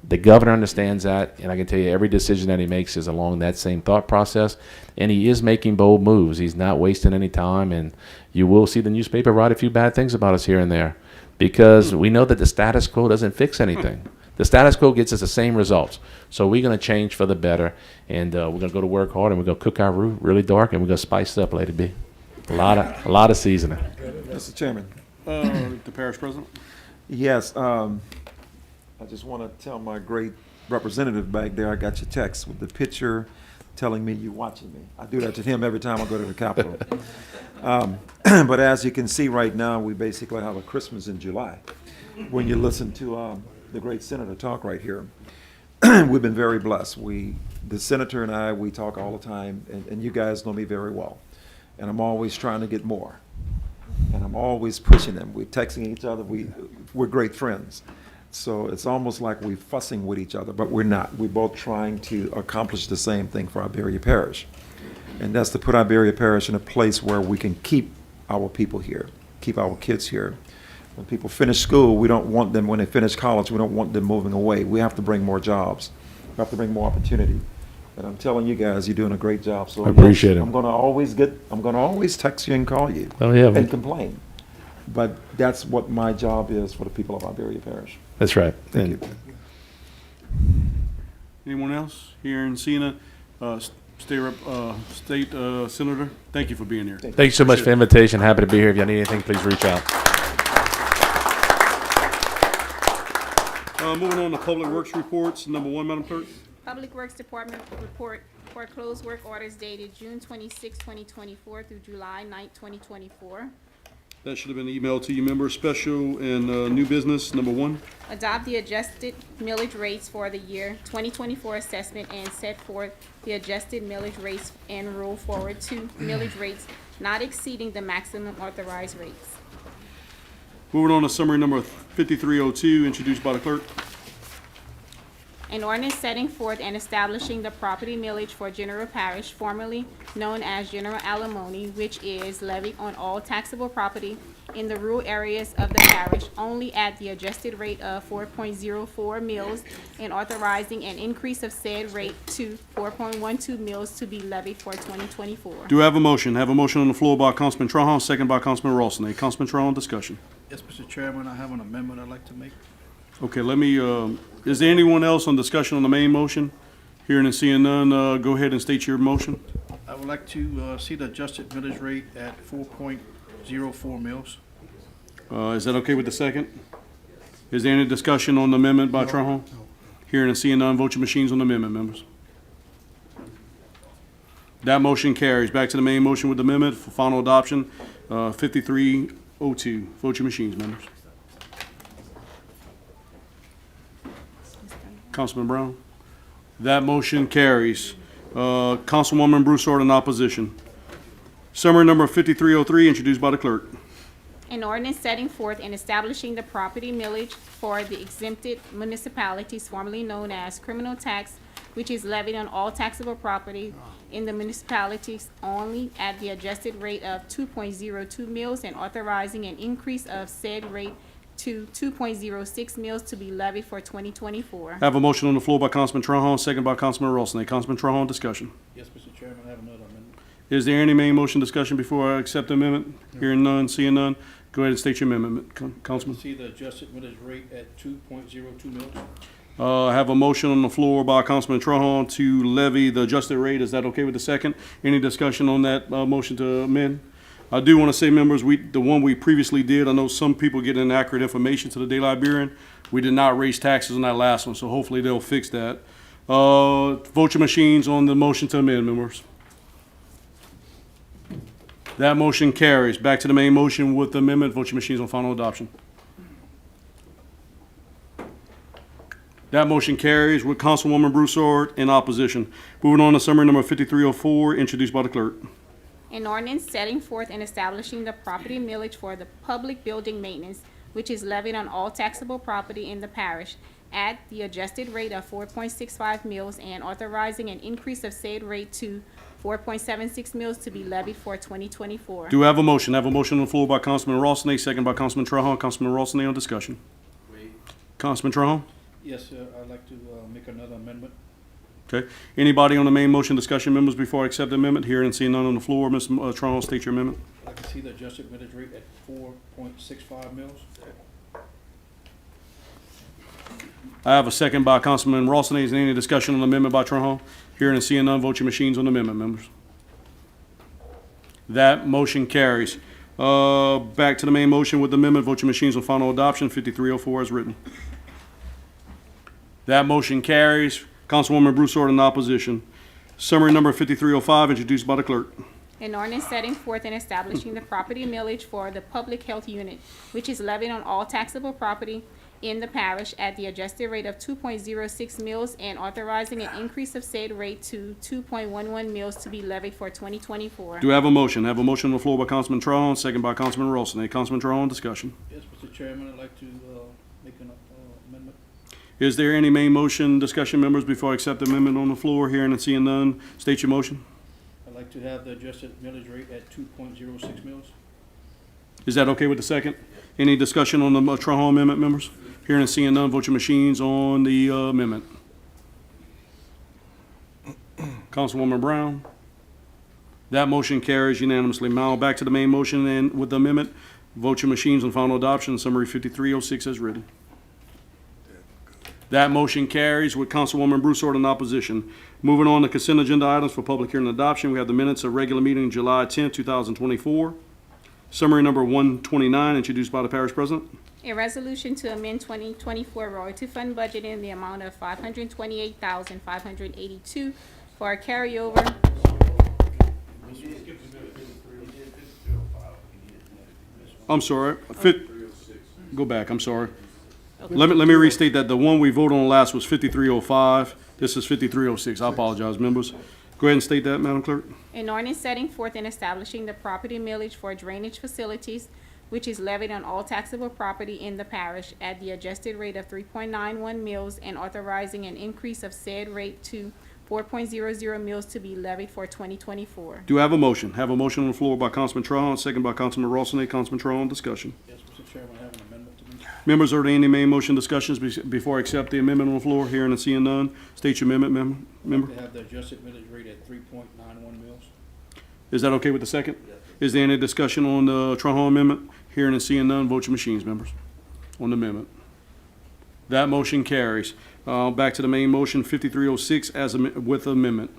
The governor understands that, and I can tell you every decision that he makes is along that same thought process, and he is making bold moves. He's not wasting any time, and you will see the newspaper write a few bad things about us here and there because we know that the status quo doesn't fix anything. The status quo gets us the same results. So we're going to change for the better, and we're going to go to work hard, and we're going to cook our roux really dark, and we're going to spice it up, Lady B. A lot of seasoning. Mr. Chairman. The parish president. Yes, I just want to tell my great representative back there, I got your text with the picture telling me you're watching me. I do that to him every time I go to the Capitol. But as you can see right now, we basically have a Christmas in July. When you listen to the great senator talk right here, we've been very blessed. The senator and I, we talk all the time, and you guys know me very well. And I'm always trying to get more. And I'm always pushing them. We're texting each other. We're great friends. So it's almost like we're fussing with each other, but we're not. We're both trying to accomplish the same thing for Iberia Parish. And that's to put Iberia Parish in a place where we can keep our people here, keep our kids here. When people finish school, we don't want them, when they finish college, we don't want them moving away. We have to bring more jobs. We have to bring more opportunity. And I'm telling you guys, you're doing a great job. So I appreciate it. I'm gonna always text you and call you. Oh, yeah. And complain. But that's what my job is for the people of Iberia Parish. That's right. Thank you. Anyone else? Here in Siena, State Senator, thank you for being here. Thank you so much for the invitation. Happy to be here. If you need anything, please reach out. Moving on to Public Works reports. Number 1, Madam Clerk. Public Works Department report for closed work orders dated June 26, 2024 through July 9, 2024. That should have been emailed to you, members. Special and new business, number 1. Adopt the adjusted millage rates for the year 2024 assessment and set forth the adjusted millage rates and rule forward to millage rates not exceeding the maximum authorized rates. Moving on to summary number 5302, introduced by the clerk. An ordinance setting forth and establishing the property millage for General Parish, formerly known as General Alimony, which is levied on all taxable property in the rural areas of the parish only at the adjusted rate of 4.04 mills and authorizing an increase of said rate to 4.12 mills to be levied for 2024. Do I have a motion? Have a motion on the floor by Councilman Trahan, second by Councilman Ralston. Councilman Trahan, discussion. Yes, Mr. Chairman, I have an amendment I'd like to make. Okay, let me, is there anyone else on discussion on the main motion? Hearing and seeing none, go ahead and state your motion. I would like to see the adjusted millage rate at 4.04 mills. Is that okay with the second? Is there any discussion on the amendment by Trahan? Hearing and seeing none, vote your machines on the amendment, members. That motion carries. Back to the main motion with the amendment for final adoption, 5302. Vote your machines, members. Councilman Brown? That motion carries. Councilwoman Broussard in opposition. Summary number 5303, introduced by the clerk. An ordinance setting forth and establishing the property millage for the exempted municipalities formerly known as criminal tax, which is levied on all taxable property in the municipalities only at the adjusted rate of 2.02 mills and authorizing an increase of said rate to 2.06 mills to be levied for 2024. Have a motion on the floor by Councilman Trahan, second by Councilman Ralston. Councilman Trahan, discussion. Yes, Mr. Chairman, I have another amendment. Is there any main motion discussion before I accept the amendment? Hearing none, seeing none, go ahead and state your amendment, Councilman. See the adjusted millage rate at 2.02 mills. I have a motion on the floor by Councilman Trahan to levy the adjusted rate. Is that okay with the second? Any discussion on that motion to amend? I do want to say, members, the one we previously did, I know some people get inaccurate information to the Daily Iberian. We did not raise taxes on that last one, so hopefully they'll fix that. Vote your machines on the motion to amend, members. That motion carries. Back to the main motion with the amendment. Vote your machines on final adoption. That motion carries with Councilwoman Broussard in opposition. Moving on to summary number 5304, introduced by the clerk. An ordinance setting forth and establishing the property millage for the public building maintenance, which is levied on all taxable property in the parish at the adjusted rate of 4.65 mills and authorizing an increase of said rate to 4.76 mills to be levied for 2024. Do I have a motion? I have a motion on the floor by Councilman Ralston, second by Councilman Trahan. Councilman Ralston on discussion. Councilman Trahan? Yes, sir, I'd like to make another amendment. Okay. Anybody on the main motion discussion, members, before I accept the amendment? Hearing and seeing none on the floor, Mr. Trahan, state your amendment. I'd like to see the adjusted millage rate at 4.65 mills. I have a second by Councilman Ralston. Is there any discussion on the amendment by Trahan? Hearing and seeing none, vote your machines on the amendment, members. That motion carries. Back to the main motion with the amendment. Vote your machines on final adoption, 5304 as written. That motion carries. Councilwoman Broussard in opposition. Summary number 5305, introduced by the clerk. An ordinance setting forth and establishing the property millage for the public health unit, which is levied on all taxable property in the parish at the adjusted rate of 2.06 mills and authorizing an increase of said rate to 2.11 mills to be levied for 2024. Do I have a motion? I have a motion on the floor by Councilman Trahan, second by Councilman Ralston. Councilman Trahan, discussion. Yes, Mr. Chairman, I'd like to make an amendment. Is there any main motion discussion, members, before I accept the amendment on the floor? Hearing and seeing none, state your motion. I'd like to have the adjusted millage rate at 2.06 mills. Is that okay with the second? Any discussion on the Trahal amendment, members? Hearing and seeing none, vote your machines on the amendment. Councilwoman Brown? That motion carries unanimously. Now, back to the main motion and with the amendment, vote your machines on final adoption, summary 5306 as written. That motion carries with Councilwoman Broussard in opposition. Moving on to consent agenda items for public hearing and adoption, we have the minutes of regular meeting July 10, 2024. Summary number 129, introduced by the parish president. A resolution to amend 2024 royalty fund budget in the amount of $528,582 for a carryover. I'm sorry, go back, I'm sorry. Let me restate that. The one we voted on last was 5305. This is 5306. I apologize, members. Go ahead and state that, Madam Clerk. An ordinance setting forth and establishing the property millage for drainage facilities, which is levied on all taxable property in the parish at the adjusted rate of 3.91 mills and authorizing an increase of said rate to 4.00 mills to be levied for 2024. Do I have a motion? Have a motion on the floor by Councilman Trahan, second by Councilman Rossini. Councilman Trahan, discussion. Yes, Mr. Chairman, I have an amendment to make. Members, are there any main motion discussions before I accept the amendment on the floor? Hearing and seeing none. State your amendment, member. They have the adjusted millage rate at 3.91 mills. Is that okay with the second? Is there any discussion on the Trahan amendment? Hearing and seeing none, vote your machines, members, on the amendment. That motion carries. Back to the main motion, 5306 with amendment.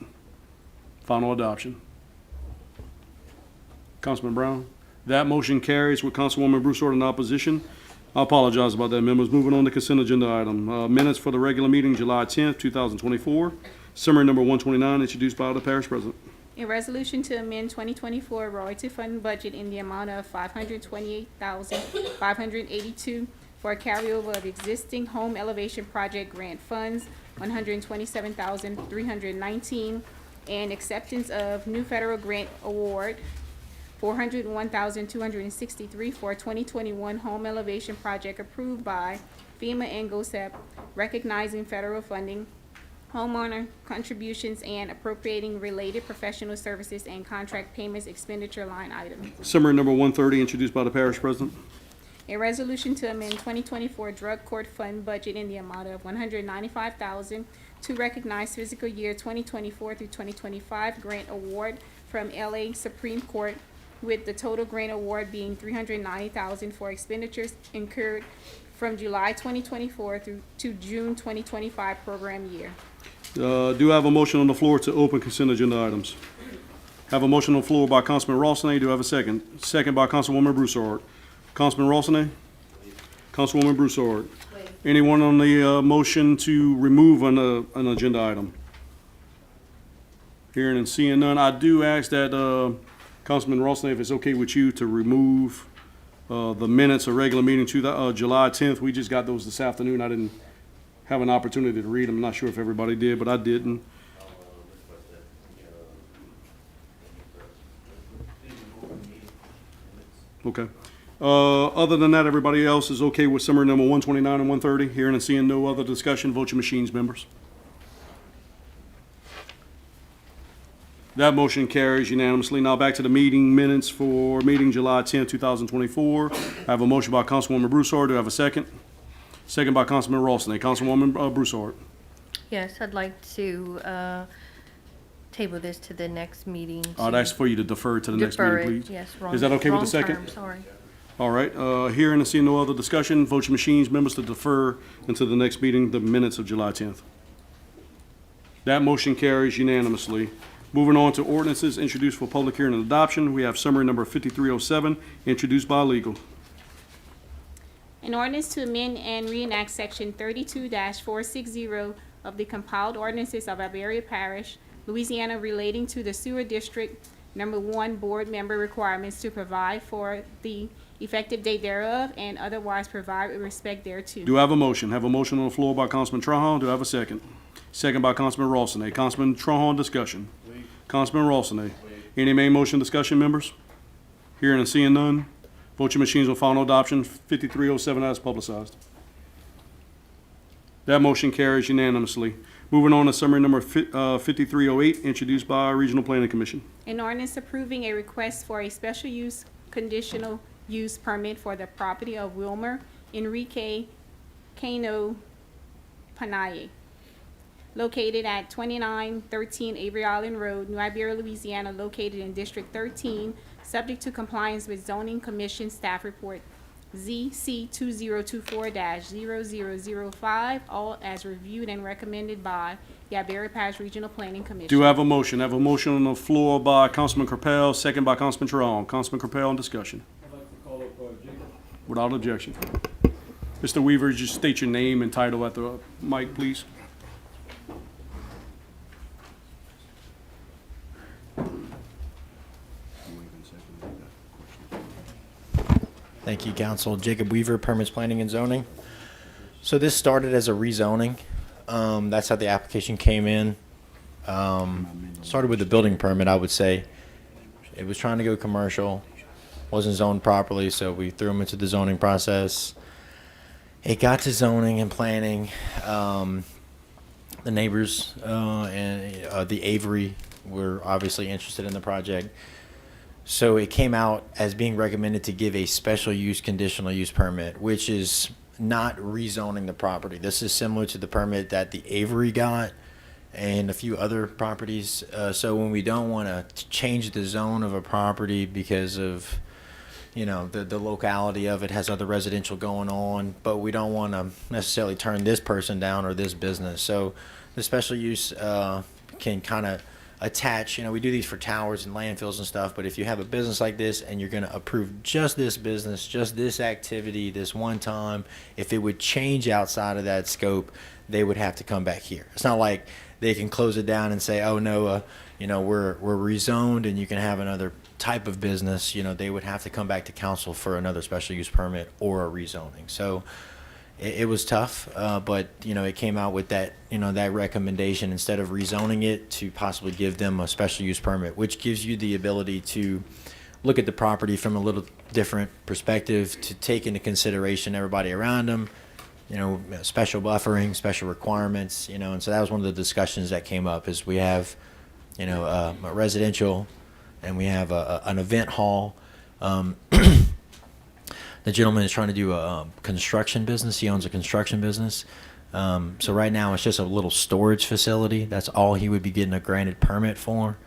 Final adoption. Councilman Brown? That motion carries with Councilwoman Broussard in opposition. I apologize about that, members. Moving on to consent agenda item. Minutes for the regular meeting, July 10th, 2024. Summary number 129, introduced by the parish president. A resolution to amend 2024 royalty fund budget in the amount of $528,582 for a carryover of existing home elevation project grant funds, $127,319, and acceptance of new federal grant award, $401,263 for a 2021 home elevation project approved by FEMA and GOSEP, recognizing federal funding, homeowner contributions, and appropriating related professional services and contract payments expenditure line items. Summary number 130, introduced by the parish president. A resolution to amend 2024 drug court fund budget in the amount of $195,000 to recognize fiscal year 2024 through 2025 grant award from LA Supreme Court, with the total grant award being $390,000 for expenditures incurred from July 2024 through to June 2025 program year. Do I have a motion on the floor to open consent agenda items? Have a motion on the floor by Councilman Rossini. Do I have a second? Second by Councilwoman Broussard. Councilman Rossini? Councilwoman Broussard? Anyone on the motion to remove an agenda item? Hearing and seeing none, I do ask that Councilman Rossini, if it's okay with you, to remove the minutes of regular meeting to July 10th. We just got those this afternoon. I didn't have an opportunity to read them. I'm not sure if everybody did, but I didn't. Okay. Other than that, everybody else is okay with summary number 129 and 130. Hearing and seeing no other discussion, vote your machines, members. That motion carries unanimously. Now back to the meeting minutes for meeting July 10, 2024. I have a motion by Councilwoman Broussard. Do I have a second? Second by Councilman Rossini. Councilwoman Broussard. Yes, I'd like to table this to the next meeting. I'd ask for you to defer to the next Defer meeting, it, please. yes, wrong. Is that okay with wrong the second? term, sorry. All right, hearing and seeing no other discussion, vote your machines, members, to defer until the next meeting, the minutes of July 10th. That motion carries unanimously. Moving on to ordinances introduced for public hearing and adoption, we have summary number 5307, introduced by legal. An ordinance to amend and reenact section 32-460 of the compiled ordinances of Iberia Parish, Louisiana, relating to the sewer district number 1 board member requirements to provide for the effective date thereof and otherwise provide with respect thereto. Do I have a motion? Have a motion on the floor by Councilman Trahan. Do I have a second? Second by Councilman Rossini. Councilman Trahan, discussion. Councilman Rossini. Any main motion discussion, members? Hearing and seeing none. Vote your machines on final adoption, 5307 as publicized. That motion carries unanimously. Moving on to summary number 5308, introduced by Regional Planning Commission. An ordinance approving a request for a special use conditional use permit for the property of Wilmer Enrique Cano Panaye, located at 2913 Avery Island Road, New Iberia, Louisiana, located in District 13, subject to compliance with Zoning Commission Staff Report ZC 2024-0005, all as reviewed and recommended by the Iberia Parish Regional Planning Commission. Do I have a motion? I have a motion on the floor by Councilman Capel, second by Councilman Terrell. Councilman Capel on discussion. I'd like to call up Jacob. Without objection. Mr. Weaver, just state your name and title at the mic, please. Thank you, Council. Jacob Weaver, Permits Planning and Zoning. So this started as a rezoning. That's how the application came in. Started with the building permit, I would say. It was trying to go commercial, wasn't zoned properly, so we threw them into the zoning process. It got to zoning and planning. The neighbors and the Avery were obviously interested in the project. So it came out as being recommended to give a special use conditional use permit, which is not rezoning the property. This is similar to the permit that the Avery got and a few other properties. So when we don't want to change the zone of a property because of, you know, the locality of it has other residential going on, but we don't want to necessarily turn this person down or this business. So the special use can kind of attach, you know, we do these for towers and landfills and stuff, but if you have a business like this and you're going to approve just this business, just this activity, this one time, if it would change outside of that scope, they would have to come back here. It's not like they can close it down and say, oh no, you know, we're rezoned and you can have another type of business. You know, they would have to come back to council for another special use permit or a rezoning. So it was tough, but, you know, it came out with that, you know, that recommendation instead of rezoning it to possibly give them a special use permit, which gives you the ability to look at the property from a little different perspective, to take into consideration everybody around them, you know, special buffering, special requirements, you know, and so that was one of the discussions that came up is we have, you know, a residential and we have an event hall. The gentleman is trying to do a construction business. He owns a construction business. So right now it's just a little storage facility. That's all he would be getting a granted permit for.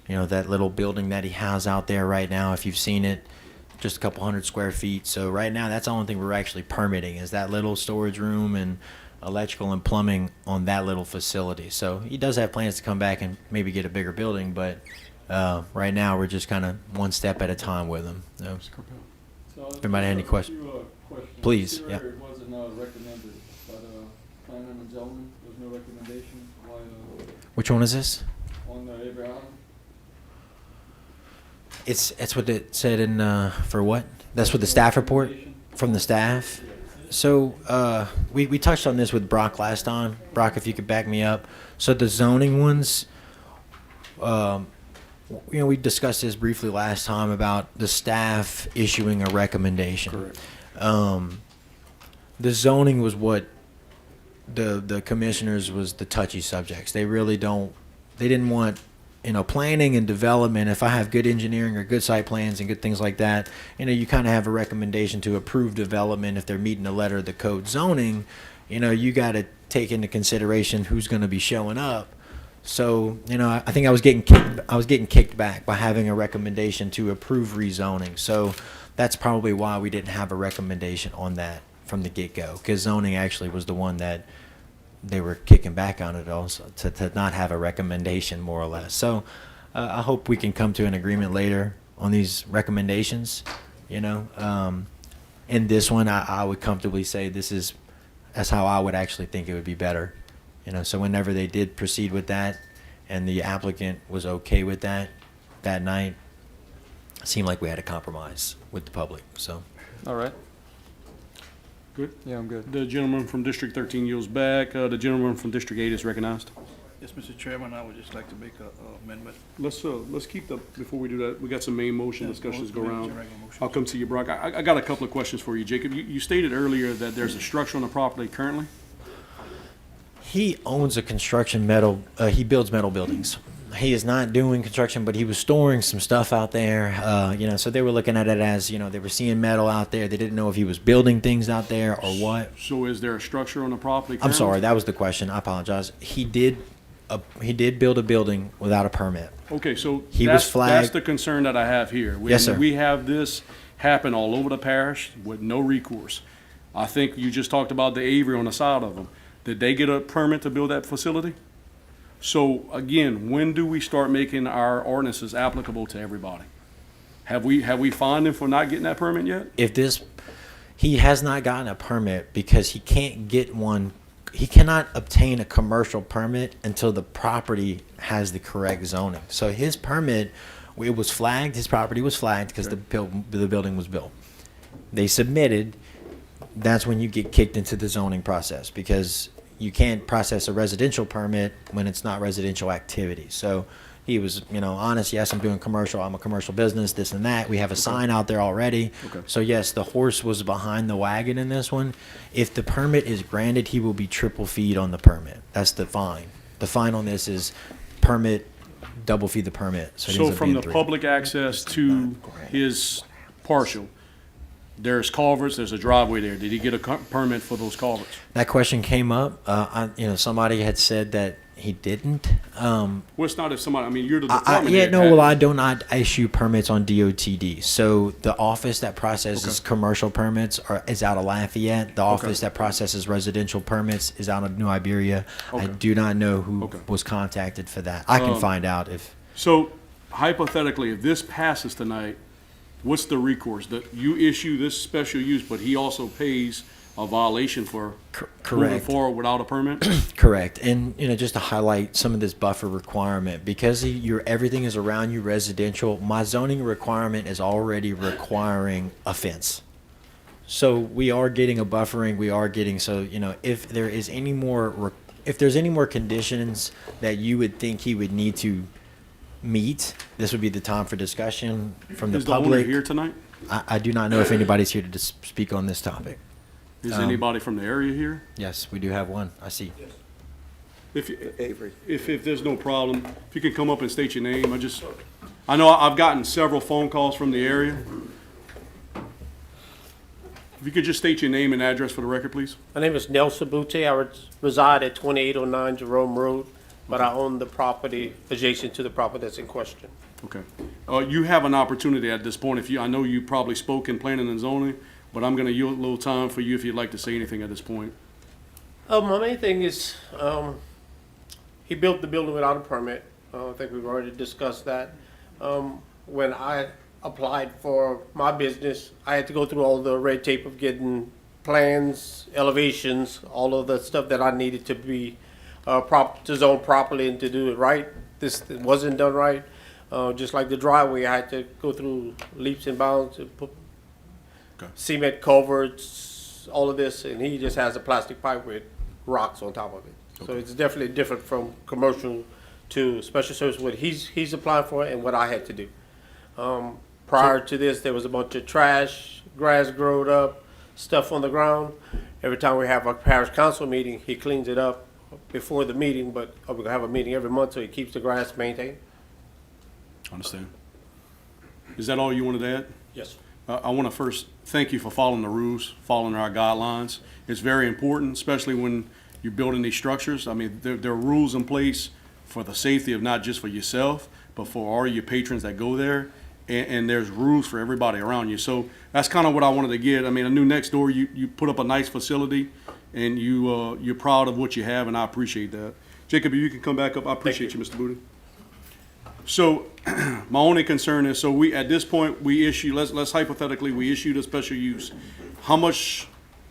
You know, that little building that he has out there right now, if you've seen it, just a couple 100 square feet. So right now that's the only thing we're actually permitting is that little storage room and electrical and plumbing on that little facility. So he does have plans to come back and maybe get a bigger building, but right now we're just kind of one step at a time with him. So. So Anybody had any questions? Please, yeah. It wasn't recommended by the planning and zoning. There's no recommendation. Why, Which one is this? on the Avery Island? It's what it said in for what? That's what the staff report from the staff. So we touched on this with Brock last time. Brock, if you could back me up. So the zoning ones, you know, we discussed this briefly last time about the staff issuing a recommendation. Correct. The zoning was what the commissioners was the touchy subjects. They really they didn't want, you know, planning and development. If I have good engineering or good site plans and good things like that, you know, you kind of have a recommendation to approve development if they're meeting the letter of the code. Zoning, you know, you got to take into consideration who's going to be showing up. So, you know, I think I was getting kicked back by having a recommendation to approve rezoning. So that's probably why we didn't have a recommendation on that from the get-go, because zoning actually was the one that they were kicking back on it also, to not have a recommendation, more or less. So I hope we can come to an agreement later on these recommendations, you know. In this one, I would comfortably say that's how I would actually think it would be better. You know, so whenever they did proceed with that and the applicant was okay with that night, it seemed like we had a compromise with the public, so. All right. Good. Yeah, I'm good. The gentleman from District 13 yields back. The gentleman from District 8 is recognized. Yes, Mr. Chairman, I would just like to make a amendment. Let's keep before we do that, we got some main motion discussions go Regular around. motion. I'll come to you, Brock. I got a couple of questions for you, Jacob. You stated earlier that there's a structure on the property currently? He owns a construction he builds metal buildings. he is not doing construction, but he was storing some stuff out there. So they were looking at it as, they were seeing metal out there. They didn't know if he was building things out there or what. So is there a structure on the property? I'm currently? sorry, that was the question. I apologize. He did build a building without a permit. Okay, so He was that's flagged. the concern that I have here. Yes, sir. We have this happen all over the parish with no recourse. I think you just talked about the Avery on the side of them. Did they get a permit to build that facility? So again, when do we start making our ordinances applicable to everybody? Have we fined him for not getting that permit yet? He has not gotten a permit because he can't get one. He cannot obtain a commercial permit until the property has the correct zoning. So his permit, it was flagged, his property was flagged because the building was built. They submitted, that's when you get kicked into the zoning process because you can't process a residential permit when it's not residential activity. So he was, honest, yes, I'm doing commercial, I'm a commercial business, this and that. We have a sign out there already. Okay. So yes, the horse was behind the wagon in this one. If the permit is granted, he will be triple feed on the permit. That's the fine. The fine on this is permit, double feed the permit. So, it So ends up from being the 3. public access to his partial, there's culverts, there's a driveway there. Did he get a permit for those culverts? That question came up. Somebody had said that he didn't. Well, it's not if somebody, I mean, you're the department head. I do not issue permits on DOTD. So the office that processes commercial permits is out of Lafayette. The office that processes residential permits is out of New Iberia. I do not know who was contacted for that. I can find out if. So hypothetically, if this passes tonight, what's the recourse? That you issue this special use, but he also pays a violation for moving Correct. forward without a permit? Correct. And, just to highlight some of this buffer requirement, because everything is around you residential, my zoning requirement is already requiring a fence. So we are getting a buffering, if there is any more, if there's any more conditions that you would think he would need to meet, this would be the time for discussion from the Is the owner public. here tonight? I do not know if anybody's here to speak on this topic. Is anybody from the area here? Yes, we do have one. I see. If there's no problem, if you can come up and state your name, I know I've gotten several phone calls from the area. If you could just state your name and address for the record, please. My name is Nelson Butte. I reside at 2809 Jerome Road, but I own the property adjacent to the property that's in question. Okay. You have an opportunity at this point. I know you probably spoke in planning and zoning, but I'm gonna yield a little time for you if you'd like to say anything at this point. My main thing is, he built the building without a permit. I think we've already discussed that. When I applied for my business, I had to go through all the red tape of getting plans, elevations, all of the stuff that I needed to be to zone properly and to do it right. This wasn't done right. Just like the driveway, I had to go through leaps and bounds to put cement culverts, all of this, and he just has a plastic pipe with rocks on top of it. So it's definitely different from commercial to special service, what he's applying for and what I had to do. Prior to this, there was a bunch of trash, grass growed up, stuff on the ground. Every time we have a parish council meeting, he cleans it up before the meeting, but we're gonna have a meeting every month, so he keeps the grass maintained. Understand. Is that all you wanted to add? Yes. I want to first thank you for following the rules, following our guidelines. It's very important, especially when you're building these structures. I mean, there are rules in place for the safety of not just for yourself, but for all your patrons that go there. And there's rules for everybody around you. So that's kind of what I wanted to get. I mean, I knew next door you put up a nice facility, and you're proud of what you have, and I appreciate that. Jacob, if you can come back up, I appreciate you, Mr. Booty. So my only concern is, at this point, we issue, let's hypothetically, we issued a special use. How much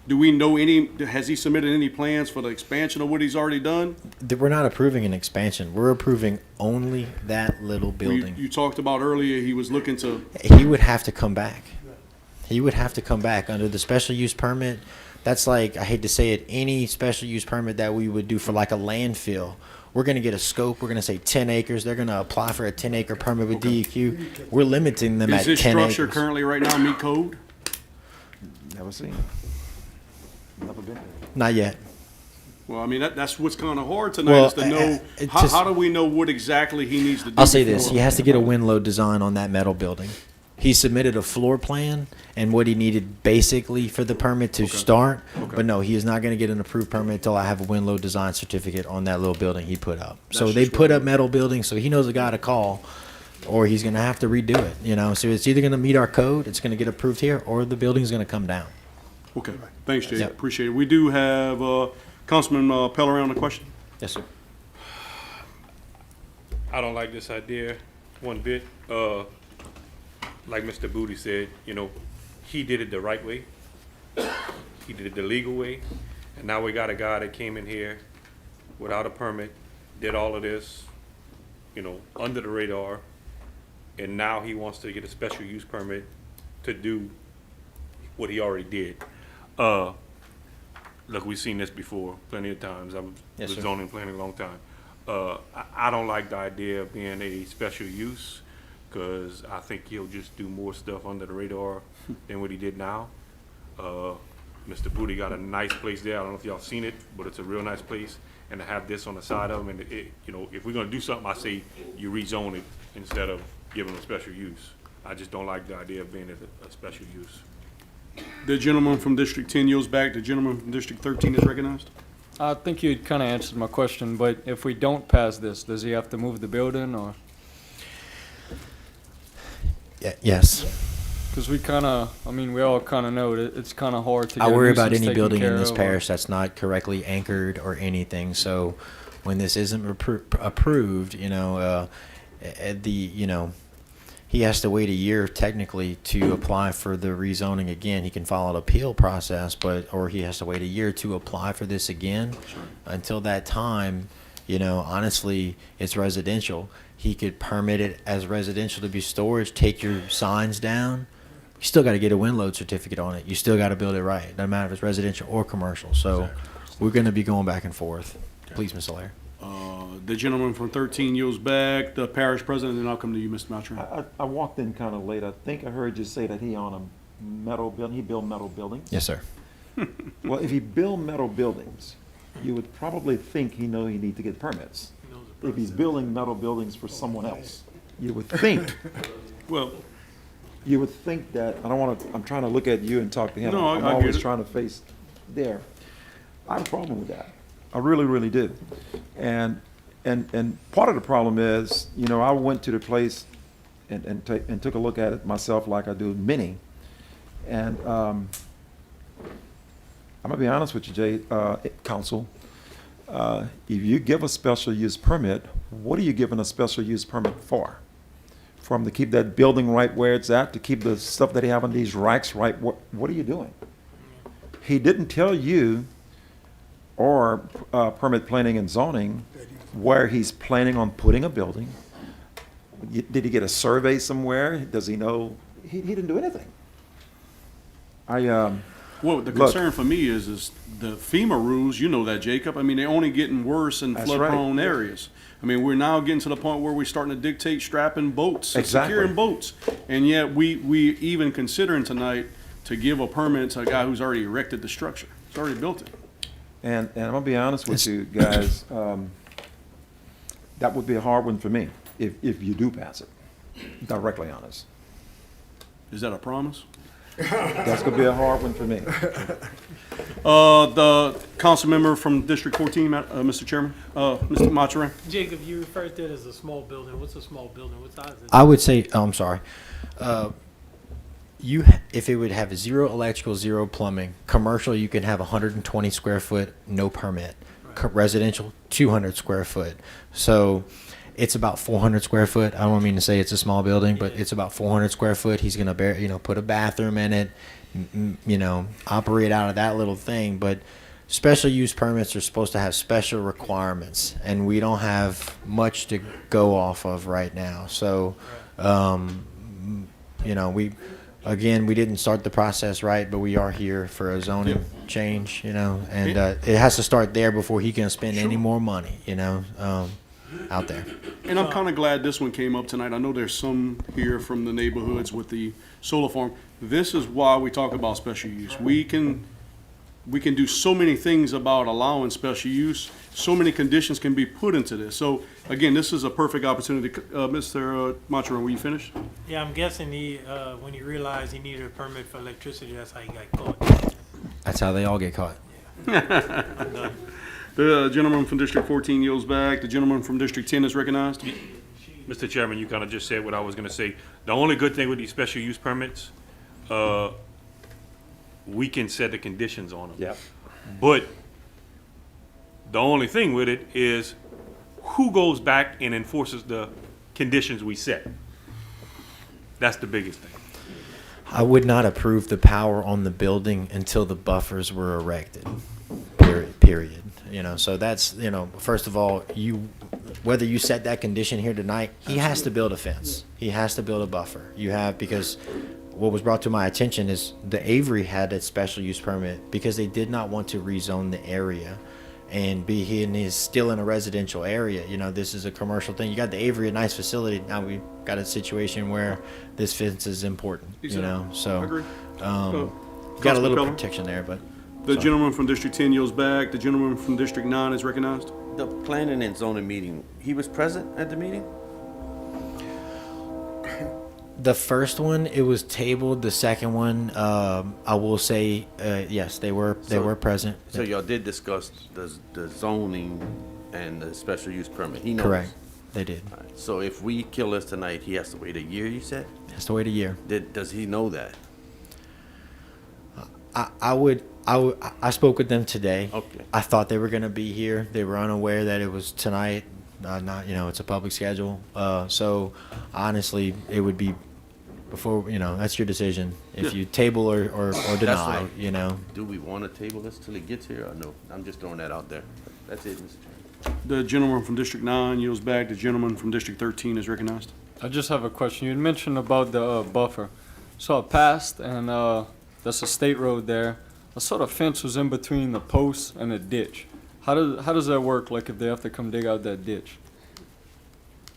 do we know has he submitted any plans for the expansion of what he's already done? We're not approving an expansion. We're approving only that little building. You talked about earlier, he was looking to. He would have to come back. He would have to come back under the special use permit. That's like, I hate to say it, any special use permit that we would do for like a landfill. We're going to get a scope. We're going to say 10 acres. They're going to apply for a 10-acre permit with DEQ. We're limiting them at 10 acres. Is this structure currently right now meet code? Never seen. Never been there. Not yet. Well, I mean, that's what's kind of hard tonight Well, is to know, it's how, just- how do we know what exactly he needs to do? I'll say this, before- he has to get a wind load design on that metal building. He submitted a floor plan and what he needed basically for the permit to start. Okay. But no, he is not gonna get an approved permit until I have a wind load design certificate on that little building he put up. So That's they just put what- up metal buildings, so he knows a guy to call, or he's gonna have to redo it, you know? So it's either gonna meet our code, it's gonna get approved here, or the building's gonna come down. Okay, thanks, Jay, Yep. appreciate it. We do have, Councilman, Pellerin on the question. Yes, sir. I don't like this idea one bit. Like Mr. Booty said, you know, he did it the right way. He did it the legal way. And now we got a guy that came in here without a permit, did all of this, you know, under the radar. And now he wants to get a special use permit to do what he already did. Look, we've seen this before plenty of times. I'm Yes, with sir. zoning planning a long time. I don't like the idea of being a special use, because I think he'll just do more stuff under the radar than what he did now. Mr. Booty got a nice place there. I don't know if y'all seen it, but it's a real nice place. And to have this on the side of him, and you know, if we're gonna do something, I say you rezone it instead of giving him a special use. I just don't like the idea of being a special use. The gentleman from District 10 yields back. The gentleman from District 13 is recognized. I think you kind of answered my question, but if we don't pass this, does he have to move the building or? Yes. Because we kind of, I mean, we all kind of know that it's kind of hard to get I a worry about nuisance any taken building in care this of, or- parish that's not correctly anchored or anything. So when this isn't approved, you know, he has to wait a year technically to apply for the rezoning again. He can file an appeal process, or he has to wait a year to apply for this again. Until that time, you know, honestly, it's residential. He could permit it as residential to be storage, take your signs down. You still got to get a wind load certificate on it. You still got to build it right. Doesn't matter if it's residential or commercial. So we're going to be going back and forth. Please, Mr. Lair. The gentleman from 13 yields back. The parish president, and I'll come to you, Mr. Maltran. I walked in kind of late. I think I heard you say that he on a metal building, he built metal buildings? Yes, sir. Well, if he built metal buildings, you would probably think he know he need to get permits. If he's building metal buildings for someone else, you would think, Well, you would think that, I don't want to, I'm trying to look at you and talk to him. No, I I'm get always it. trying to face there. I have a problem with that. I really, really do. And part of the problem is, you know, I went to the place and took a look at it myself like I do many. And I'm gonna be honest with you, Jay, council. If you give a special use permit, what are you giving a special use permit for? For him to keep that building right where it's at, to keep the stuff that he have on these racks right, what are you doing? He didn't tell you or permit planning and zoning where he's planning on putting a building. Did he get a survey somewhere? Does he know? He didn't do anything. well, the Look. concern for me is the FEMA rules, you know that, Jacob. I mean, they're only getting worse in That's flood-prone areas. I mean, we're now getting to the point where we're starting to dictate strapping boats, Exactly. securing boats. And yet, we even considering tonight to give a permit to a guy who's already erected the structure. He's already built it. And I'm gonna be honest with you guys, that would be a hard one for me if you do pass it. Directly honest. Is that a promise? That's gonna be a hard one for me. The council member from District 14, Mr. Chairman, Mr. Mathurin. Jacob, you referred to it as a small building. What's a small building? What size is it? I would say, I'm sorry. If it would have zero electrical, zero plumbing, commercial, you can have 120 square foot, no permit. Residential, 200 square foot. So it's about 400 square foot. I don't mean to say it's a small building, but it's about 400 square foot. He's gonna put a bathroom in it, operate out of that little thing. But special use permits are supposed to have special requirements, and we don't have much to go off of right now. So, we didn't start the process right, but we are here for a zoning change, and it has to start there before he can spend any more money, out there. And I'm kind of glad this one came up tonight. I know there's some here from the neighborhoods with the solar farm. This is why we talk about special use. We can we can do so many things about allowing special use. So many conditions can be put into this. So again, this is a perfect opportunity. Mr. Montaron, were you finished? Yeah, I'm guessing when he realized he needed a permit for electricity, that's how he got caught. That's how they all get caught. I'm done. The gentleman from District 14 yields back. The gentleman from District 10 is recognized. Mr. Chairman, you kind of just said what I was going to say. The only good thing with these special use permits, we can set the conditions on them. Yep. But the only thing with it is who goes back and enforces the conditions we set? That's the biggest thing. I would not approve the power on the building until the buffers were erected. Period. You know, so that's, you know, first of all, whether you set that condition here tonight, he has to build a fence. He has to build a buffer. Because what was brought to my attention is the Avery had a special use permit because they did not want to rezone the area and is still in a residential area. You know, this is a commercial thing. You got the Avery, a nice facility. Now we've got a situation where this fence is important, you know, so I agree. got a little Councilman protection there, but. The gentleman from District 10 yields back. The gentleman from District 9 is recognized. The planning and zoning meeting, he was present at the meeting? The first one, it was tabled. The second one, I will say, yes, they were present. So y'all did discuss the zoning and the special use permit? He knows? Correct, they did. All right. So if we kill this tonight, he has to wait a year, you said? Has to wait a year. Does he know that? I spoke with them today. Okay. I thought they were going to be here. They were unaware that it was tonight. Not, you know, it's a public schedule. So honestly, it would be before, you know, that's your decision. If you table or deny, you know. Do we want to table this till he gets here or no? I'm just throwing that out there. That's it, Mr. Chairman. The gentleman from District 9 yields back. The gentleman from District 13 is recognized. I just have a question. You mentioned about the buffer. So I passed, and that's a state road there. I saw the fence was in between the post and the ditch. How does that work? Like if they have to come dig out that ditch?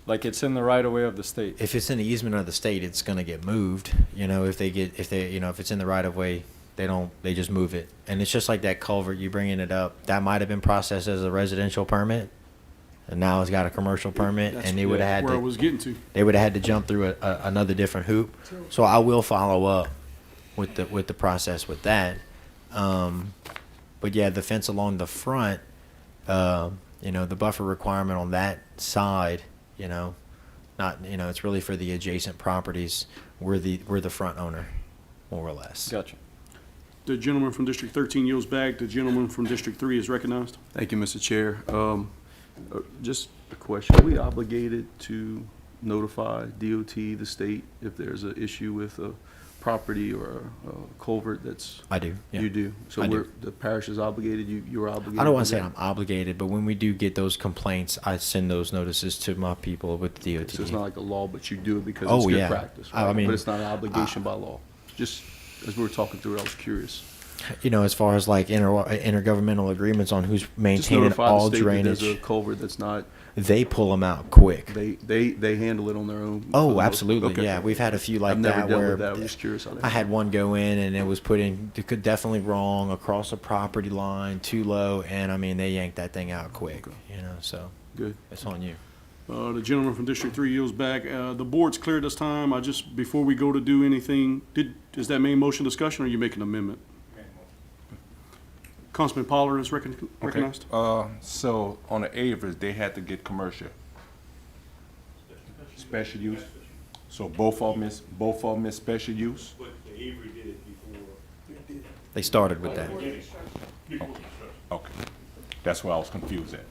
Like it's in the right of way of the state. If it's in the easement of the state, it's going to get moved. You know, if it's in the right of way, they just move it. And it's just like that culvert, you bringing it up. That might have been processed as a residential permit, and now it's got a commercial permit, and they would have had where I was getting to. They would have had to jump through another different hoop. So I will follow up with the process with that. But yeah, the fence along the front, you know, the buffer requirement on that side, you know, not, you know, it's really for the adjacent properties. We're the front owner, more or less. Gotcha. The gentleman from District 13 yields back. The gentleman from District 3 is recognized. Thank you, Mr. Chair. Just a question. Are we obligated to notify DOT, the state, if there's an issue with a property or a culvert that's? I do, yeah. You do? So I do. the parish is obligated, you're obligated? I don't want to say I'm obligated, but when we do get those complaints, I send those notices to my people with the DOT. So it's not like a law, but you do it because Oh, it's good yeah. practice, I right? mean, But it's not an obligation by law. Just as we were talking through it, I was curious. You know, as far as like intergovernmental agreements on who's Just maintaining notify all the state that drainage, there's a culvert that's not, they pull them out quick. they handle it on their own? for the Oh, most- absolutely. okay. Yeah, we've had a few like I've never that dealt where with that. I'm just curious on that. I had one go in and it was put in definitely wrong across a property line, too low, and I mean they yanked that thing out quick. You know, so Good. it's on you. The gentleman from District 3 yields back. The board's clear this time. Before we go to do anything, is that main motion discussion or are you making an amendment? Councilman Pollard is recognized. So on the Avers, they had to get commercial. Special use. So both of them is special use. But the Avery did it before. They started with that. Okay. That's where I was confused at.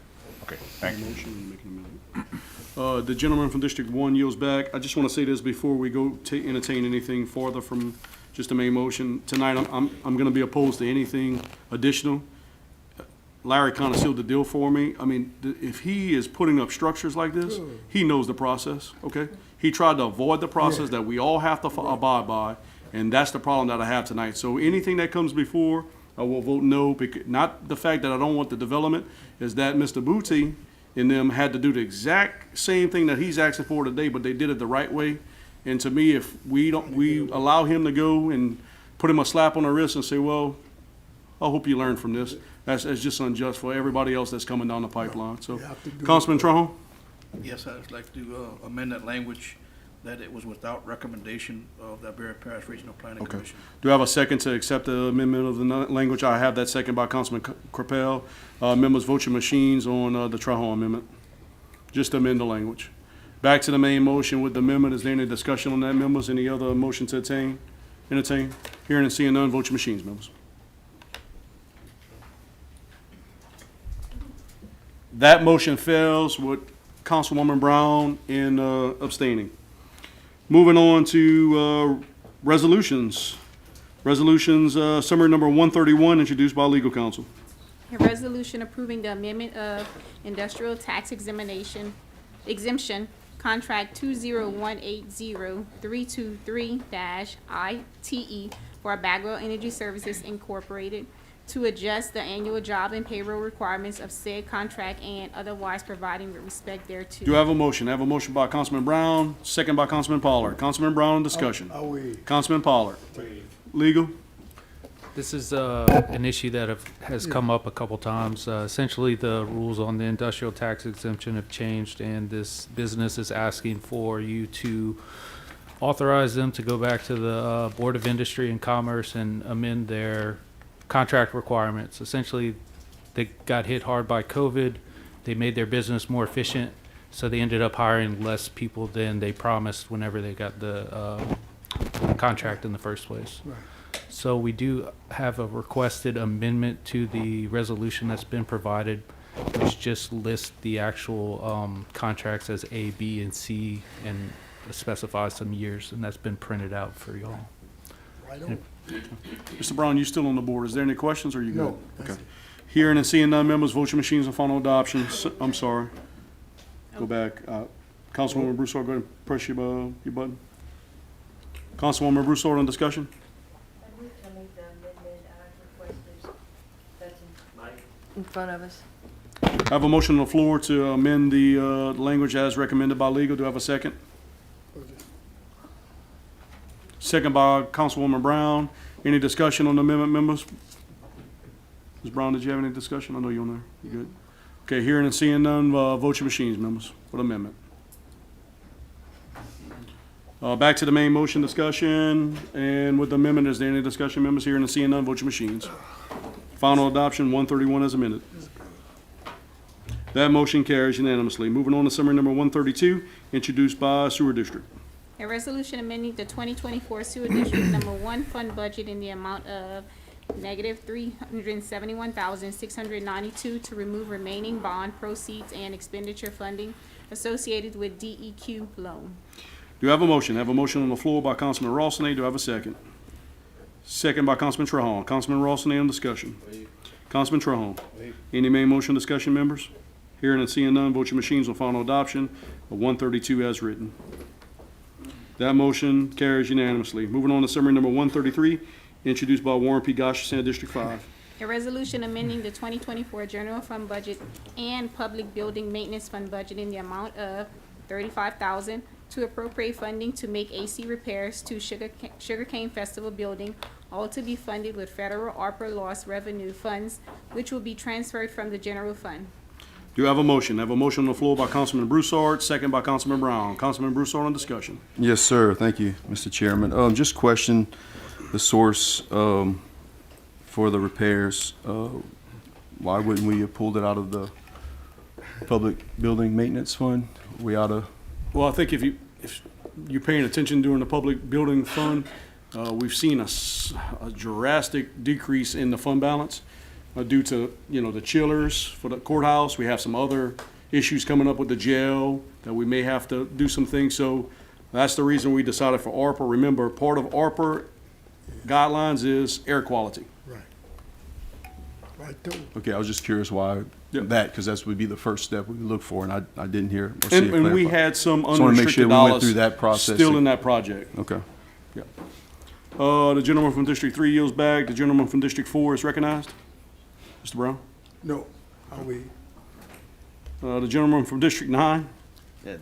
Okay, thank you. The gentleman from District 1 yields back. I just want to say this before we go to entertain anything farther from just the main motion. Tonight, I'm going to be opposed to anything additional. Larry kind of sealed the deal for me. I mean, if he is putting up structures like this, he knows the process, okay? He tried to avoid the process that we all have to abide by, and that's the problem that I have tonight. So anything that comes before, I will vote no, because not the fact that I don't want the development, is that Mr. Booty and them had to do the exact same thing that he's asking for today, but they did it the right way. And to me, if we allow him to go and put him a slap on the wrist and say, well, hope you learn from this. That's just unjust for everybody else that's coming down the pipeline, so. We have to do- Councilman Trahan? Yes, I'd like to amend that language, that it was without recommendation of the Iberia Parish Regional Planning Okay. Commission. Do I have a second to accept the amendment of the language? I have that second by Councilman Crapell. Members, vote your machines on the Trahan amendment. Just to amend the language. Back to the main motion with the amendment. Is there any discussion on that, members? Any other motion to entertain? Hearing and seeing none, vote your machines, members. That motion fails with Councilwoman Brown in abstaining. Moving on to resolutions. Resolutions, summary number 131, introduced by legal counsel. A resolution approving the amendment of industrial tax exemption, contract 20180-323-ITE for Bagwell Energy Services Incorporated to adjust the annual job and payroll requirements of said contract and otherwise providing with respect thereto. Do I have a motion? I have a motion by Councilman Brown, second by Councilman Pollard. Councilman Brown, discussion. Councilman Pollard. Legal? This is an issue that has come up a couple times. Essentially, the rules on the industrial tax exemption have changed, and this business is asking for you to authorize them to go back to the Board of Industry and Commerce and amend their contract requirements. Essentially, they got hit hard by COVID. They made their business more efficient, so they ended up hiring less people than they promised whenever they got the contract in the first place. So we do have a requested amendment to the resolution that's been provided, which just lists the actual contracts as A, B, and C, and specifies some years, and that's been printed out for y'all. Mr. Brown, you still on the board. Is there any questions, or are you good? No. Okay. Hearing and seeing none, members, vote your machines on final adoption. I'm sorry. Go back. Councilwoman Broussard, go ahead and press your button. Councilwoman Broussard on discussion? In front of us. I have a motion on the floor to amend the language as recommended by legal. Do I have a second? Second by Councilwoman Brown. Any discussion on the amendment, members? Ms. Brown, did you have any discussion? I know you're on there. You good? Okay, hearing and seeing none, vote your machines, members, for the amendment. Back to the main motion discussion, and with the amendment, is there any discussion, members? Hearing and seeing none, vote your machines. Final adoption, 131 as amended. That motion carries unanimously. Moving on to summary number 132, introduced by Sewer District. A resolution amending the 2024 Sewer District Number 1 fund budget in the amount of negative $371,692 to remove remaining bond proceeds and expenditure funding associated with DEQ loan. Do I have a motion? I have a motion on the floor by Councilman Rawson. Do I have a second? Second by Councilman Trahan. Councilman Rawson on discussion. Councilman Trahan. Any main motion discussion, members? Hearing and seeing none, vote your machines on final adoption of 132 as written. That motion carries unanimously. Moving on to summary number 133, introduced by Warren P. Gosh, Senate District 5. A resolution amending the 2024 general fund budget and public building maintenance fund budget in the amount of $35,000 to appropriate funding to make AC repairs to Sugarcane Festival building, all to be funded with federal ARPA loss revenue funds, which will be transferred from the general fund. Do I have a motion? I have a motion on the floor by Councilman Broussard, second by Councilman Brown. Councilman Broussard on discussion. Yes, sir. Thank you, Mr. Chairman. Just question the source for the repairs. Why wouldn't we have pulled it out of the public building maintenance fund? We ought to. Well, I think if you're paying attention during the public building fund, we've seen a drastic decrease in the fund balance due to, the chillers for the courthouse. We have some other issues coming up with the jail that we may have to do some things. So that's the reason we decided for ARPA. Remember, part of ARPA guidelines is air quality. Okay, I was just curious why that, because that would be the first step we would look for, and I didn't hear or see it And we clarified. had some Just wanna make sure unrestricted we went dollars through that process. still in that project. Okay. Yeah. The gentleman from District 3 yields back. The gentleman from District 4 is recognized. Mr. Brown? No, I'll wait. The gentleman from District 9? Yeah,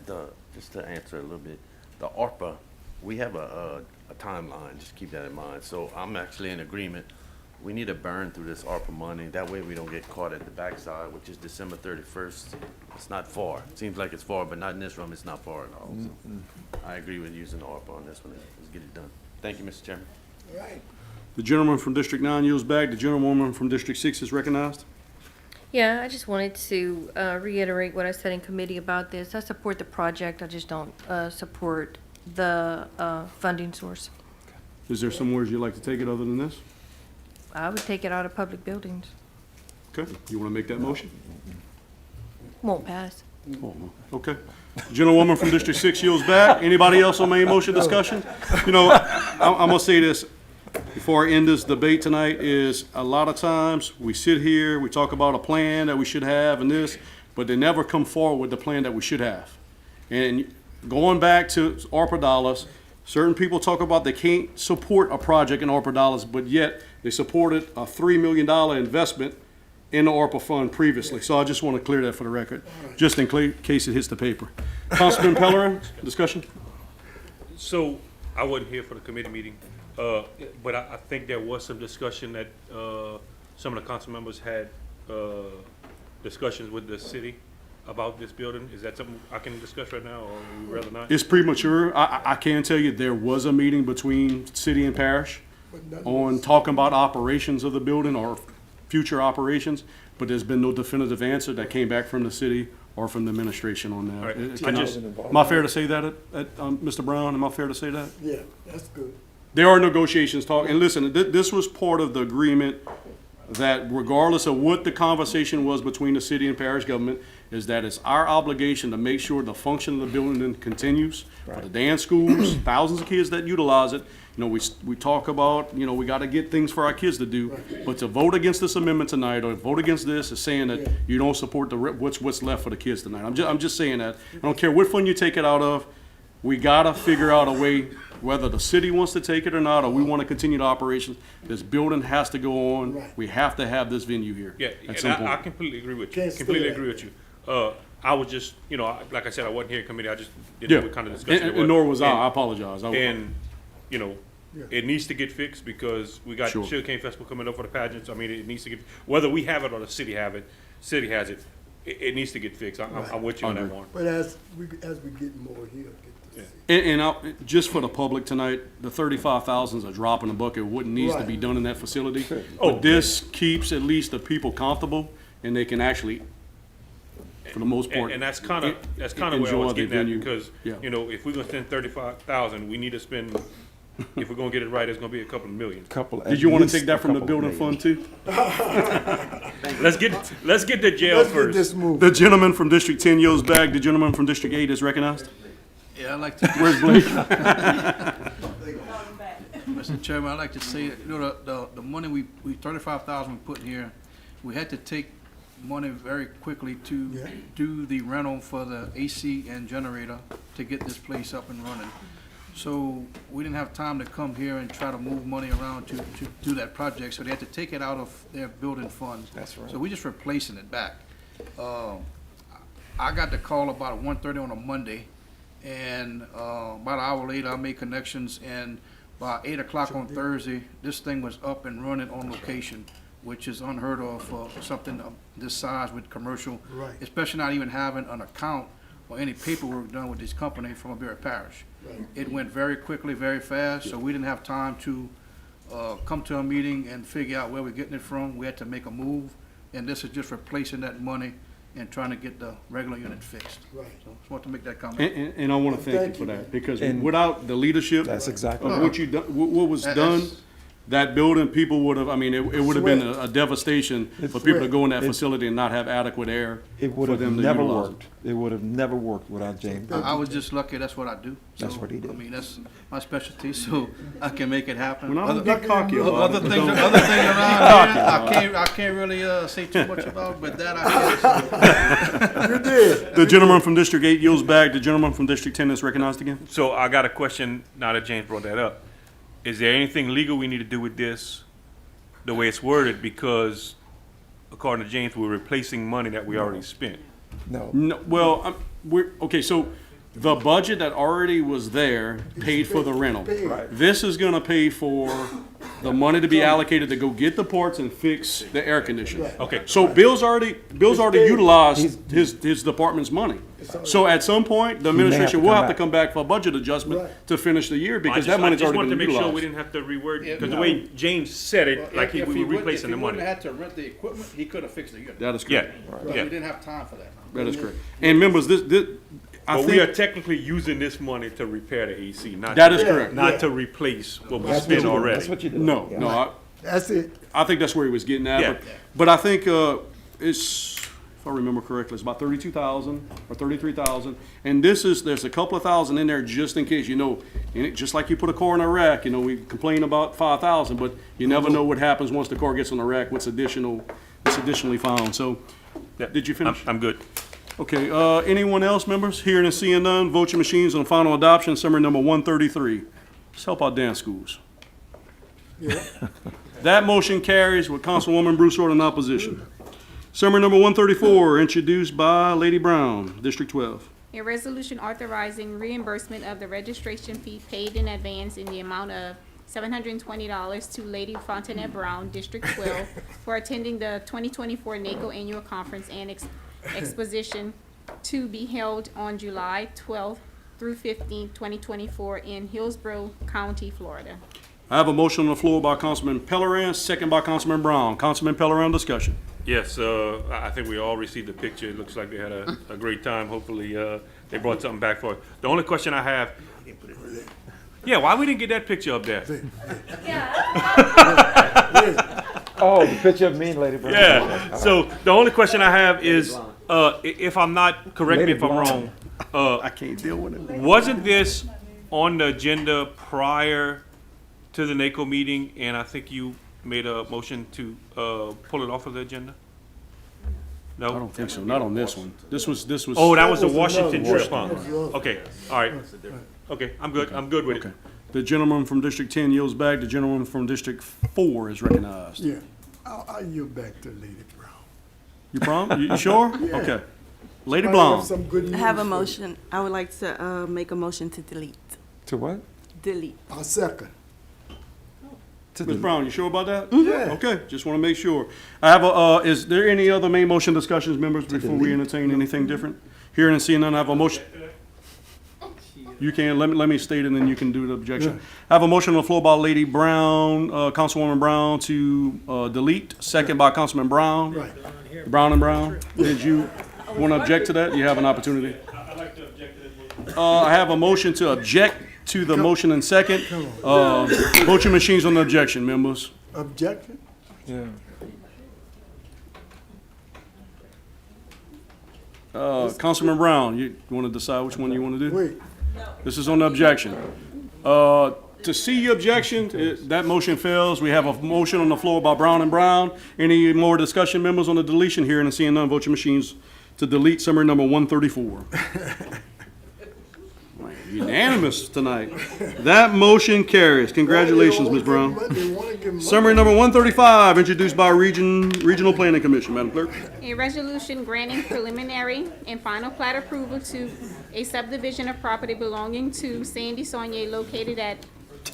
just to answer a little bit, the ARPA, we have a timeline, just keep that in mind. So I'm actually in agreement we need to burn through this ARPA money. That way we don't get caught at the backside, which is December 31st. It's not far. It seems like it's far, but not in this room. It's not far at all. So I agree with using the ARPA on this one. Let's get it done. Thank you, Mr. Chairman. The gentleman from District 9 yields back. The gentlewoman from District 6 is recognized. Yeah, I just wanted to reiterate what I said in committee about this. I support the project, I just don't support the funding source. Is there somewhere you'd like to take it other than this? I would take it out of public buildings. Okay, you want to make that motion? Won't pass. Oh, no. Okay. Gentlewoman from District 6 yields back. Anybody else on main motion discussion? You know, I'm going to say this before I end this debate tonight is a lot of times we sit here, we talk about a plan that we should have and this, but they never come forward with the plan that we should have. And going back to ARPA dollars, certain people talk about they can't support a project in ARPA dollars, but yet they supported a $3 million investment in the ARPA fund previously. So I just want to clear that for the record, just in case it hits the paper. Councilman Pellerin, discussion? So I wasn't here for the committee meeting, but I think there was some discussion that some of the council members had discussions with the city about this building. Is that something I can discuss right now, or would you rather not? It's premature. I can tell you there was a meeting between city and parish on talking about operations of the building or future operations, but there's been no definitive answer that came back from the city or from the administration on that. All right. Am I fair to say that, Mr. Brown? Am I fair to say that? Yeah, that's good. There are negotiations talk, and listen, this was part of the agreement that regardless of what the conversation was between the city and parish government, is that it's our obligation to make sure the function of the building continues. For the dance schools, thousands of kids that utilize it, you know, we talk about, you know, we gotta get things for our kids to do, but to vote against this amendment tonight, or vote against this, is saying that you don't support what's left for the kids tonight. I'm just saying that. I don't care what fund you take it out of, we gotta figure out a way, whether the city wants to take it or not, or we wanna continue the operations, this building has to go on. We have to have this venue here. Yeah, at and some point. I completely agree with you. Can't Completely stay agree with you. I was just, you know, like I said, I wasn't here in committee. I just didn't Yeah, know what kind of discussion it and was. nor was I. And- I apologize. And, you know, it needs to get fixed because we got Sure. Sugarcane Festival coming up for the pageants. I mean, it needs to get, whether we have it or the city has it, it needs to get fixed. I'm with you on that one. But as we get more here, get this. Just for the public tonight, the 35,000 is a drop in the bucket. What needs to be done in that facility? Oh, But this keeps at least the people comfortable, and they can actually, for the most part, And that's kind of where I enjoy was the getting at venue. because, Yeah. you know, if we're gonna spend 35,000, we need to spend, if we're gonna get it right, it's gonna be a couple of million. Did you want to take that from the building fund too? Let's get the jail Let's get first. this moving. The gentleman from District 10 yields back. The gentleman from District 8 is recognized. Yeah, I'd like to. Where's Blake? Mr. Chairman, I'd like to say, that, you know, the money we 35,000 we put in here, we had to take money very quickly to do the rental for the AC and generator to get this place up and running. So we didn't have time to come here and try to move money around to do that project, so they had to take it out of their building funds. That's right. So we're just replacing it back. I got the call about 1:30 on a Monday, and about an hour later, I made connections, and by 8 o'clock on Thursday, this thing was up and running on location, which is unheard of for something of this size with commercial, Right. especially not even having an account or any paperwork done with this company from Iberia Parish. It went very quickly, very fast, so we didn't have time to come to a meeting and figure out where we're getting it from. We had to make a move, and this is just replacing that money and trying to get the regular unit fixed. Right. So just want to make that comment. And I want to thank you for that, because without the leadership That's exactly of right. what you done, what was That- done, that's- that building, people would have, I mean, it would have been Sweat. a devastation for people to go in that facility and not have adequate air It would for have them to never utilize it. worked. It would have never worked without James. I was just lucky, that's what I do. That's So, what he did. I mean, that's my specialty, so I can make it happen. When I Other- get cocky about Other it, things, don't- other things around here, I can't really say too much about, but that I can. You did. The gentleman from District 8 yields back. The gentleman from District 10 is recognized again. So I got a question now that James brought that up. Is there anything legal we need to do with this, the way it's worded? Because according to James, we're replacing money that we already spent. No. No, well, we're, okay, so The budget that already was there paid for the rental. This is gonna pay for the money to be allocated to go get the parts and fix the air conditioning. Okay. So Bill's already utilized his department's money. So at some point, the administration will have to come back for a budget adjustment to finish the year because that money's I already just wanted to been make sure we utilized. didn't have to reword, because the way James said it, like we were replacing the money. If he wouldn't have had to rent the equipment, he could have fixed the unit. That is Yeah, correct. But yeah. we didn't have time for that. That is correct. And members, I But we are think, technically using this money to repair the AC, not. That to- is correct. Not to replace what we spent already. That's what you did. no, That's it. I think that's where he was getting at. Yeah. But I think it's, if I remember correctly, it's about 32,000 or 33,000. And there's a couple of thousand in there just in case, just like you put a car in a rack, we complain about 5,000, but you never know what happens once the car gets on the rack, what's additionally found. So, Yeah. did you finish? I'm good. Okay, anyone else, members? Hearing and seeing none, vote your machines on final adoption, summary number 133. Let's help our dance schools. That motion carries with Councilwoman Broussard in opposition. Summary number 134, introduced by Lady Brown, District 12. A resolution authorizing reimbursement of the registration fee paid in advance in the amount of $720 to Lady Fontaine Brown, District 12, for attending the 2024 NACO Annual Conference and Exposition to be held on July 12th through 15th, 2024 in Hillsborough County, Florida. I have a motion on the floor by Councilman Pellerin, second by Councilman Brown. Councilman Pellerin, discussion. Yes, I think we all received the picture. It looks like they had a great time. Hopefully, they brought something back for it. The only question I have, yeah, why we didn't get that picture up there? Oh, the picture of me and Lady Brown. Yeah, so the only question I have is, if I'm not, correct me Lady if I'm Blonde. wrong, I can't deal with it. wasn't this on the agenda prior to the NACO meeting, and I think you made a motion to pull it off of the agenda? No? I don't think so, not on this one. This was. Oh, that was the Washington another trip, huh? one. Okay, all right. Okay, I'm good with it. Okay. The gentleman from District 10 yields back. The gentleman from District 4 is recognized. Yeah, I'll yield back to Lady Brown. You prom? You sure? Yeah. Okay. Lady I have Blonde. some good news. I have a for you. motion. I would like to make a motion to delete. To what? Delete. I'll second. Ms. Brown, you sure about that? Yeah. Okay, just want to make sure. I have a, is there any other main motion discussions, members, before we entertain anything different? Hearing and seeing none, I have a motion. You can, let me state it and then you can do the objection. I have a motion on the floor by Lady Brown, Councilwoman Brown to delete, second by Councilman Brown. Right. Brown and Brown. Did you want to object to that? You have an opportunity. I'd like to object to that. I have a motion to object to the motion and second. Vote your machines on the objection, members. Objection? Yeah. Councilman Brown, you want to decide which one you want to do? Wait, This is on the objection. To see your objection, that motion fails. We have a motion on the floor by Brown and Brown. Any more discussion, members, on the deletion? Hearing and seeing none, vote your machines to delete summary number 134. Unanimous tonight. That motion carries. Congratulations, Ms. Brown. they want to give money. Summary number 135, introduced by Regional Planning Commission. Madam Clerk. A resolution granting preliminary and final plat approval to a subdivision of property belonging to Sandy Saunier located at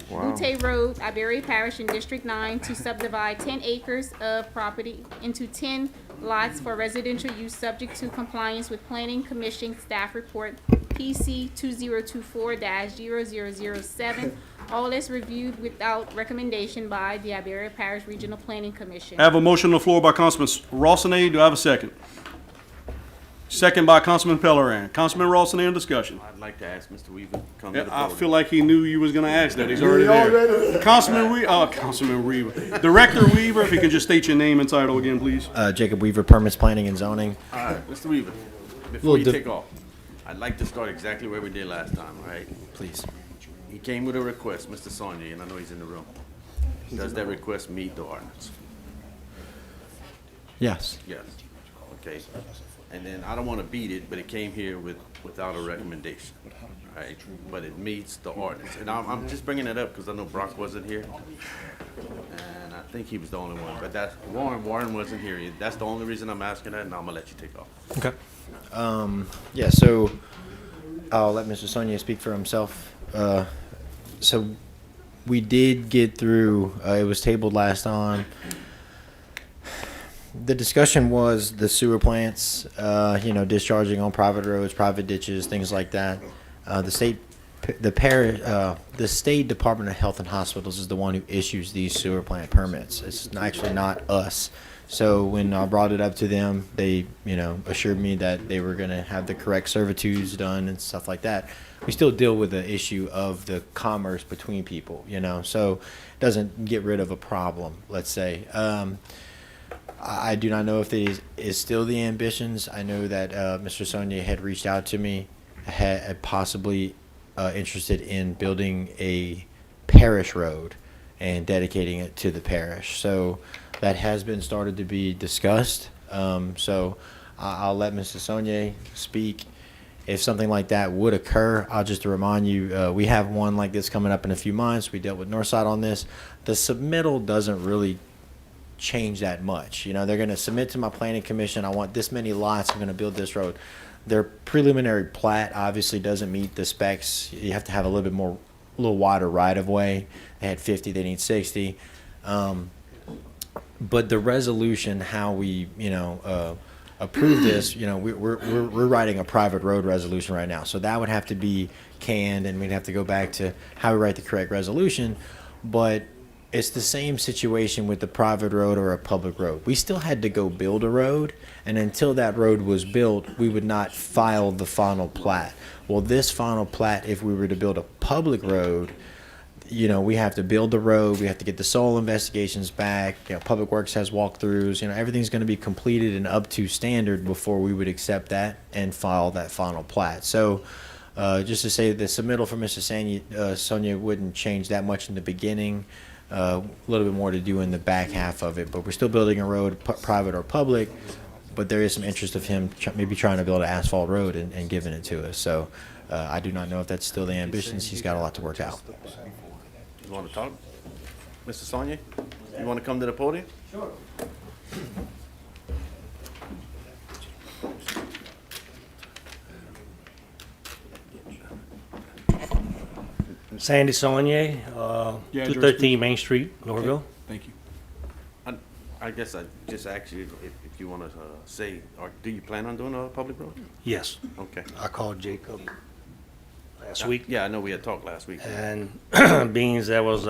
Butte Road, Iberia Parish in District 9 to subdivide 10 acres of property into 10 lots for residential use subject to compliance with Planning Commission Staff Report PC 2024-0007. All is reviewed without recommendation by the Iberia Parish Regional Planning Commission. I have a motion on the floor by Councilman Rossini. Do I have a second? Second by Councilman Pellerin. Councilman Rossini on discussion. I'd like to ask Mr. Weaver to come to the I podium. feel like he knew you was gonna ask that. He's already there. Councilman Weaver. Director Weaver, if you can just state your name and title again, please. Jacob Weaver, Permits, Planning and Zoning. All right, Mr. Weaver, before you take off, I'd like to start exactly where we did last time, all right? Please. He came with a request, Mr. Saunier, and I know he's in the room. Does that request meet the ordinance? Yes. Yes. Okay. And then I don't want to beat it, but it came here without a recommendation, right? But it meets the ordinance. And I'm just bringing it up because I know Brock wasn't here. And I think he was the only one, but that's, Warren wasn't here. That's the only reason I'm asking that, and I'm gonna let you take off. Okay. Yeah, so I'll let Mr. Sonia speak for himself. So we did get through, it was tabled last time. The discussion was the sewer plants, discharging on private roads, private ditches, things like that. The state Department of Health and Hospitals is the one who issues these sewer plant permits. It's actually not us. So when I brought it up to them, they, assured me that they were going to have the correct servitudes done and stuff like that. We still deal with the issue of the commerce between people, so it doesn't get rid of a problem, let's say. I do not know if it is still the ambitions. I know that Mr. Sonia had reached out to me, had possibly interested in building a parish road and dedicating it to the parish. So that has been started to be discussed. So I'll let Mr. Sonia speak. If something like that would occur, I'll just remind you, we have one like this coming up in a few months. We dealt with Northside on this. The submittal doesn't really change that much. They're going to submit to my planning commission, I want this many lots, I'm going to build this road. Their preliminary plat obviously doesn't meet the specs. You have to have a little wider right of way. They had 50, they need 60. But the resolution, how we, approve this, we're writing a private road resolution right now. So that would have to be canned, and we'd have to go back to how we write the correct resolution. But it's the same situation with the private road or a public road. We still had to go build a road, and until that road was built, we would not file the final plat. Well, this final plat, if we were to build a public road, we have to build the road, we have to get the soil investigations back, Public Works has walkthroughs, everything's going to be completed and up to standard before we would accept that and file that final plat. So just to say that the submittal for Mr. Sonia wouldn't change that much in the beginning. A little bit more to do in the back half of it, but we're still building a road, private or public, but there is some interest of him maybe trying to build an asphalt road and giving it to us. So I do not know if that's still the ambitions. He's got a lot to work out. You want to talk? Mr. Sonia, you want to come to the podium? Sure. Sandy Saulnier, 213 Main Street, Norville. Thank you. I guess I just asked you if you want to say, or do you plan on doing a public road? Yes. Okay. I called Jacob last week. Yeah, I know we had talked last week. And being there was,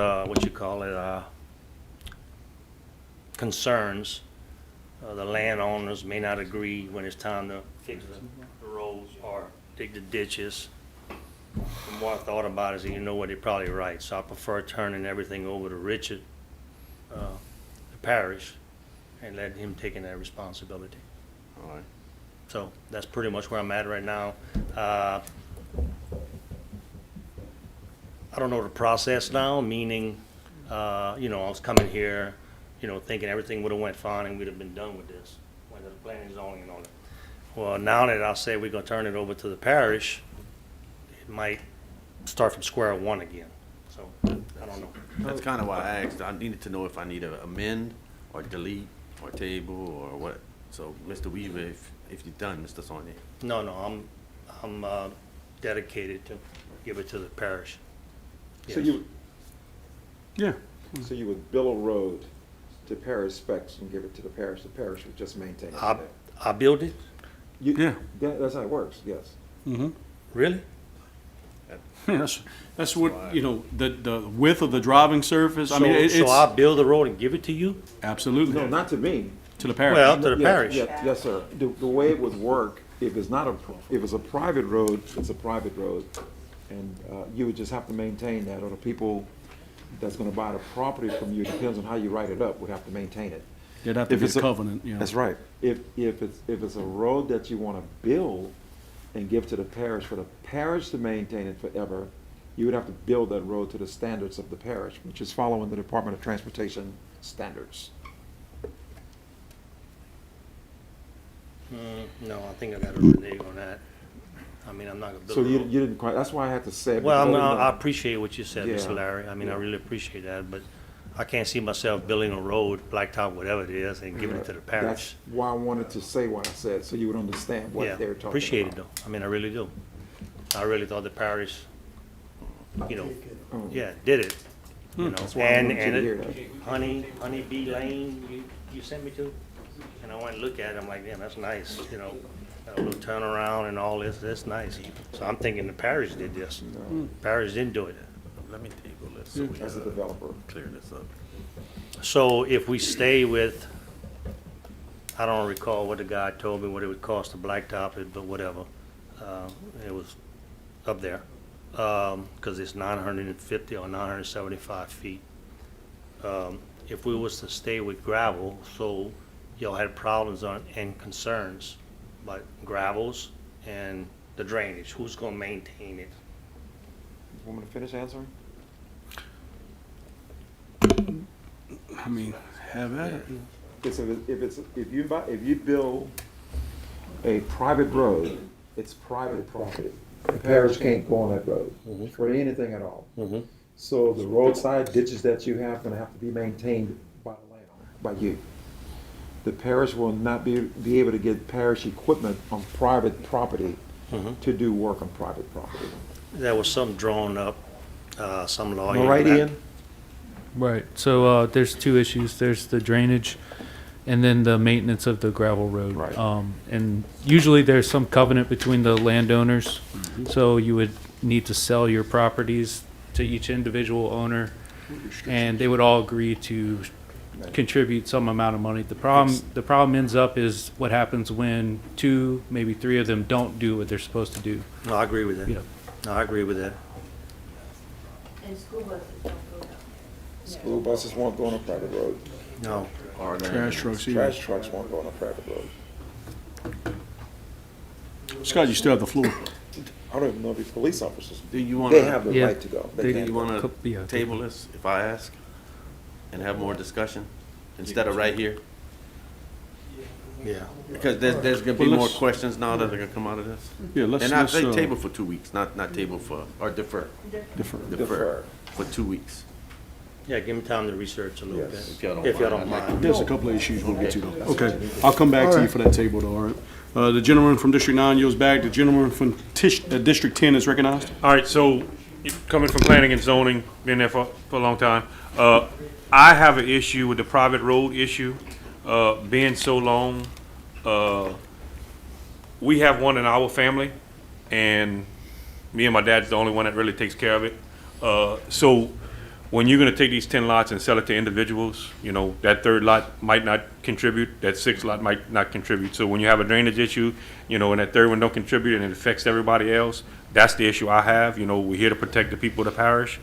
concerns, the landowners may not agree when it's time to fix the roads or dig the ditches. From what I thought about it, they're probably right. So I prefer turning everything over to Richard, the parish, and let him take in that responsibility. All right. So that's pretty much where I'm at right now. I don't know the process now, meaning, I was coming here, thinking everything would have went fine and we'd have been done with this, went to the planning and zoning and all that. Well, now that I say we're gonna turn it over to the parish, it might start from square one again. So, I don't know. That's kind of why I asked. I needed to know if I need to amend or delete or table or what. So, Mr. Weaver, if you're done, Mr. Sonia. No, I'm dedicated to give it to the parish. So Yes. So you would build a road to parish specs and give it to the parish would just maintain it. I build it? That's how it works, yes. Mm-hmm. Really? That's what, the width of the driving surface, So I build the road and give it to you? Absolutely. No, not to me. To the parish. Well, to the parish. Yes, sir. The way it would work, if it's a private road, it's a private road. And you would just have to maintain that, or the people that's gonna buy the property from you, depends on how you write it up, would have to maintain it. It'd have to be a covenant, That's right. If it's a road that you wanna build and give to the parish, for the parish to maintain it forever, you would have to build that road to the standards of the parish, which is following the Department of Transportation standards. No, I think I got to renege on that. I'm not gonna build So a you road. didn't quite, that's why I had to say it. Well, because I didn't know. I appreciate what you said, Mr. Yeah. Larry. I Yeah. really appreciate that, but I can't see myself building a road, blacktop, whatever it is, and giving it to the parish. That's why I wanted to say what I said, so you would understand Yeah, what they're talking about. appreciate it though. I really do. I really thought the parish, you know, yeah, did it. You know, That's why I and, wanted you to hear Honey Bee Lane, you sent me to, and I went and looked at it, I'm like, damn, that's nice, you know, a little turnaround and all this, that's nice. So I'm thinking the parish did this. Parish didn't do it. Let me table this so we As a developer. clear this up. So if we stay with, I don't recall what the guy told me, what it would cost to blacktop it, but whatever. It was up there, because it's 950 or 975 feet. If we was to stay with gravel, so y'all had problems on, and concerns, like gravels and the drainage, who's gonna maintain it? Want me to finish answering? I mean, have at it. If you build a private road, it's private property. The parish can't go on that road for anything at all. So the roadside ditches that you have gonna have to be maintained by the landowner, by you. The parish will not be able to get parish equipment on private property to do work on private property. There was some drawn up, some lawyer. Am I right, Ian? Right, so, there's two issues. There's the drainage and then the maintenance of the gravel road. Right. And usually there's some covenant between the landowners. So you would need to sell your properties to each individual owner, and they would all agree to contribute some amount of money. The problem ends up is what happens when two, maybe three of them don't do what they're supposed to do. No, I agree with that. Yeah. No, I agree with that. And school buses don't go down. School buses won't go on a private road. No. Trash trucks either. Trash trucks won't go on a private road. Scott, you still have the floor. I don't even know if these police officers, Do you want they have the Yeah. right to go. They- They Do can't you go. want Yeah. to table this, if I ask, and have more discussion instead of right here? Yeah. Because there's gonna be Well, more let's- questions now that are gonna come out of this. Yeah, let's, And I let's, say table for 2 weeks, not table for, or defer. defer. Defer for 2 weeks. Yeah, give me time to research a little bit. If y'all don't If y'all mind. don't mind. There's a couple of issues we'll get to though. Okay, I'll come back to you for that table though, all right? The gentleman from District 9 yields back. The gentleman from District 10 is recognized. All right, so coming from planning and zoning, been there for a long time. I have an issue with the private road issue, being so long. We have one in our family, and me and my dad's the only one that really takes care of it. So when you're gonna take these 10 lots and sell it to individuals, you know, that third lot might not contribute, that sixth lot might not contribute. So when you have a drainage issue, you know, and that third one don't contribute and it affects everybody else, that's the issue I have. You know, we're here to protect the people of the parish.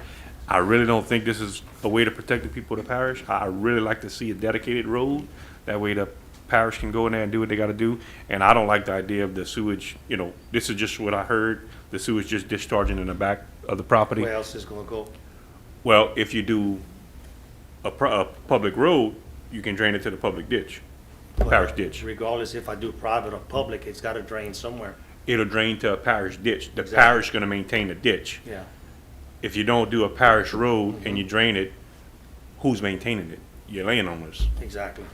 I really don't think this is a way to protect the people of the parish. I really like to see a dedicated road. That way the parish can go in there and do what they gotta do. And I don't like the idea of the sewage, you know, this is just what I heard, the sewage just discharging in the back of the property. Where else is gonna go? Well, if you do a public road, you can drain it to the public ditch, parish ditch. Regardless if I do private or public, it's gotta drain somewhere. It'll drain to a parish ditch. The Exactly. parish gonna maintain the ditch. Yeah. If you don't do a parish road and you drain it, who's maintaining it? Your landowners. Exactly.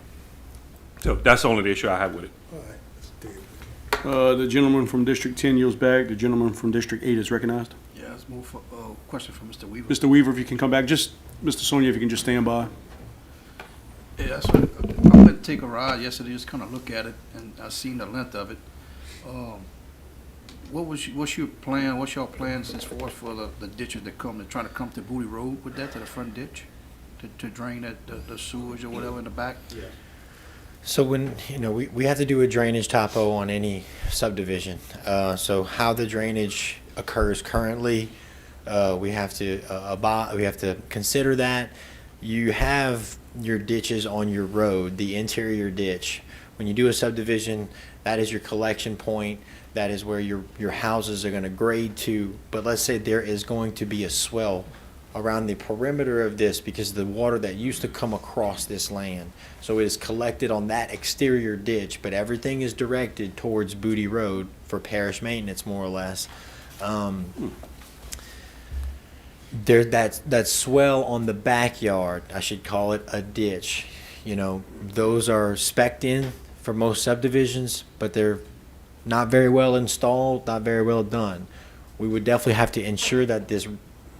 So that's the only issue I have with it. The gentleman from District 10 yields back. The gentleman from District 8 is recognized. Yeah, let's move for, question for Mr. Weaver. Mr. Weaver, if you can come back, just, Mr. Sonia, if you can just stand by. Yeah, so I went to take a ride yesterday, just kind of look at it, and I seen the length of it. What's your plan, what's your plans as far as for the ditches that come, they're trying to come to Booty Road with that, to the front ditch? To drain that, the sewage or whatever in the back? Yeah. So when, we have to do a drainage topo on any subdivision. So how the drainage occurs currently, we have to consider that. You have your ditches on your road, the interior ditch. When you do a subdivision, that is your collection point. That is where your houses are going to grade to. But let's say there is going to be a swell around the perimeter of this because of the water that used to come across this land. So it is collected on that exterior ditch, but everything is directed towards Booty Road for parish maintenance, more or less. There, that swell on the backyard, I should call it a ditch. Those are spec'd in for most subdivisions, but they're not very well installed, not very well done. We would definitely have to ensure that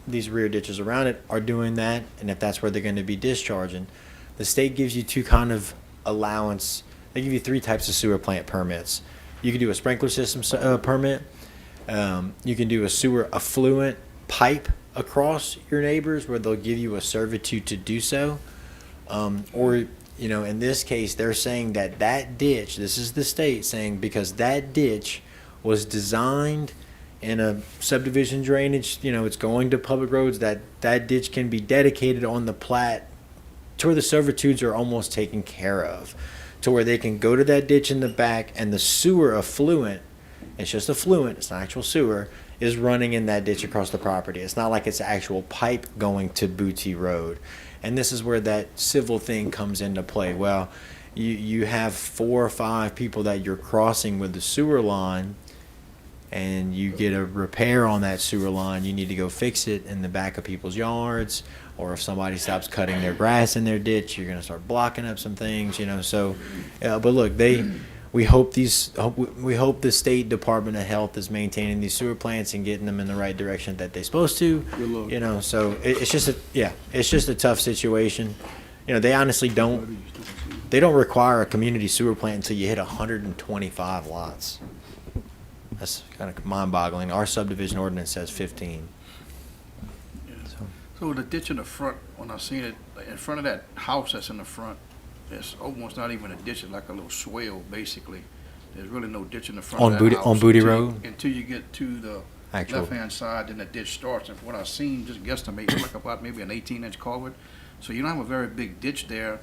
these rear ditches around it are doing that, and if that's where they're going to be discharging. The state gives you two kind of allowance. They give you three types of sewer plant permits. You can do a sprinkler system permit. You can do a sewer effluent pipe across your neighbors where they'll give you a servitude to do so. Or, you know, in this case, they're saying that that ditch, this is the state saying, because that ditch was designed in a subdivision drainage, you know, it's going to public roads, that ditch can be dedicated on the plat to where the servitudes are almost taken care of, to where they can go to that ditch in the back and the sewer effluent, it's just effluent, it's not actual sewer, is running in that ditch across the property. It's not like it's an actual pipe going to Booty Road. And this is where that civil thing comes into play. Well, you have 4 or 5 people that you're crossing with the sewer line, and you get a repair on that sewer line, you need to go fix it in the back of people's yards, or if somebody stops cutting their grass in their ditch, you're going to start blocking up some things, you know. So, but look, we hope the State Department of Health is maintaining these sewer plants and getting them in the right direction that they're supposed to, you know. So it's just a tough situation. You know, they honestly don't require a community sewer plant until you hit 125 lots. That's kind of mind-boggling. Our subdivision ordinance says 15. So the ditch in the front, when I seen it, in front of that house that's in the front, it's almost not even a ditch, it's like a little swale, basically. There's really no ditch in the front of that house. On Booty Road? Until you get to the left-hand side, then the ditch starts. And from what I've seen, just guesstimate, it's like about maybe an 18-inch culvert. So you don't have a very big ditch there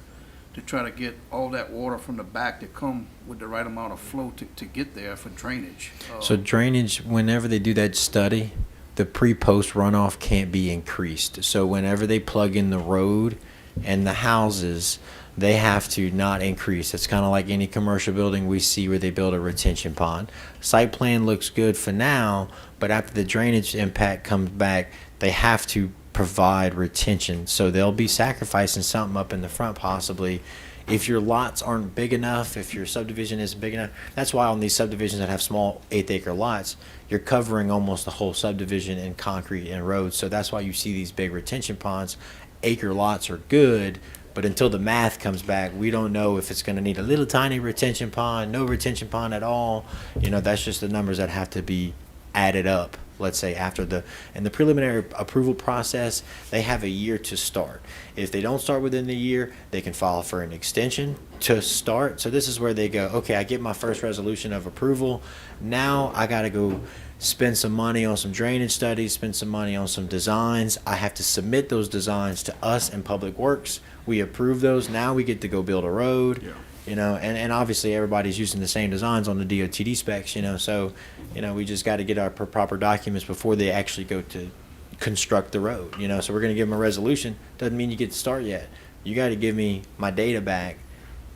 to try to get all that water from the back to come with the right amount of flow to get there for drainage. So drainage, whenever they do that study, the pre-post runoff can't be increased. So whenever they plug in the road and the houses, they have to not increase. It's kind of like any commercial building we see where they build a retention pond. Site plan looks good for now, but after the drainage impact comes back, they have to provide retention. So they'll be sacrificing something up in the front possibly. If your lots aren't big enough, if your subdivision isn't big enough, that's why on these subdivisions that have small 1/8-acre lots, you're covering almost the whole subdivision in concrete and roads. So that's why you see these big retention ponds. Acre lots are good, but until the math comes back, we don't know if it's going to need a little tiny retention pond, no retention pond at all. You know, that's just the numbers that have to be added up. Let's say after the preliminary approval process, they have a year to start. If they don't start within the year, they can file for an extension to start. So this is where they go, okay, I get my first resolution of approval. Now I got to go spend some money on some drainage studies, spend some money on some designs. I have to submit those designs to us and Public Works. We approve those. Now we get to go build a road. Yeah. You know, and obviously everybody's using the same designs on the DOTD specs, you know, so, you know, we just got to get our proper documents before they actually go to construct the road, you know. So we're going to give them a resolution. Doesn't mean you get to start yet. You got to give me my data back,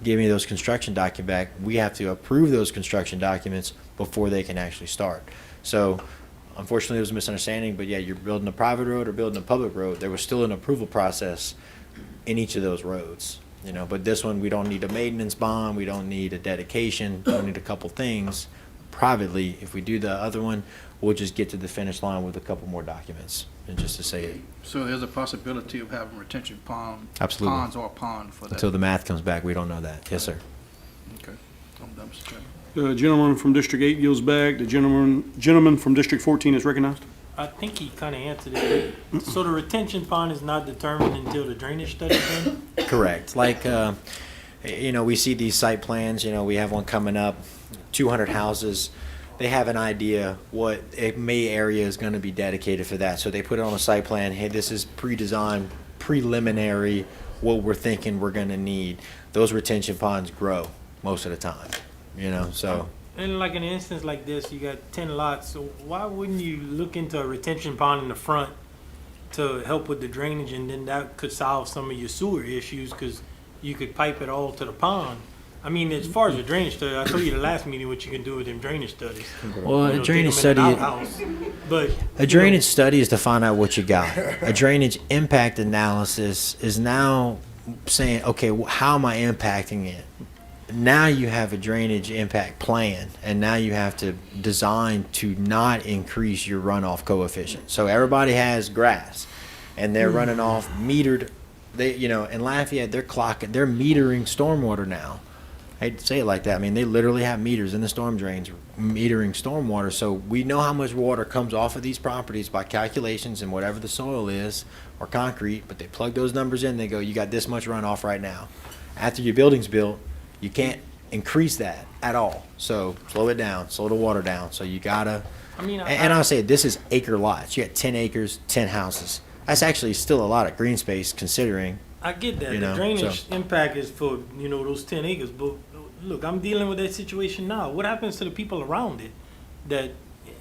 give me those construction documents back. We have to approve those construction documents before they can actually start. So unfortunately, there was a misunderstanding, but yeah, you're building a private road or building a public road. There was still an approval process in each of those roads. You know, but this one, we don't need a maintenance bond, we don't need a dedication, we don't need a couple things. Privately, if we do the other one, we'll just get to the finish line with a couple more documents, and just to say it. So there's a possibility of having retention pond, Absolutely. ponds or pond for that? Until the math comes back, we don't know that. Yes, sir. Okay. I'm done, Mr. Chairman. The gentleman from District 8 yields back. The gentleman from District 14 is recognized. I think he kind of answered it. So the retention pond is not determined until the drainage study is done? Correct. Like, you know, we see these site plans, you know, we have one coming up, 200 houses. They have an idea what a May area is going to be dedicated for that. So they put it on a site plan. Hey, this is pre-designed, preliminary, what we're thinking we're going to need. Those retention ponds grow most of the time, you know, so. And like in an instance like this, you got 10 lots, so why wouldn't you look into a retention pond in the front to help with the drainage, and then that could solve some of your sewer issues because you could pipe it all to the pond? I mean, as far as the drainage study, I told you the last meeting what you can do with them drainage studies. Well, You know, a drainage take 'em in study, an outhouse. But a drainage study is to find out what you got. A drainage impact analysis is now saying, okay, how am I impacting it? now you have a drainage impact plan, and now you have to design to not increase your runoff coefficient. So everybody has grass, and they're running off metered. They, you know, in Lafayette, they're metering stormwater now. I hate to say it like that. I mean, they literally have meters in the storm drains metering stormwater. So we know how much water comes off of these properties by calculations and whatever the soil is or concrete, but they plug those numbers in. They go, you got this much runoff right now. After your building's built, you can't increase that at all. So slow it down, slow the water down. So you gotta, and I'll say this is acre lots. You got 10 acres, 10 houses. That's actually still a lot of green space considering. I get that. You The know, drainage impact is for, you know, those 10 acres. But look, I'm dealing with that situation now. What happens to the people around it? That,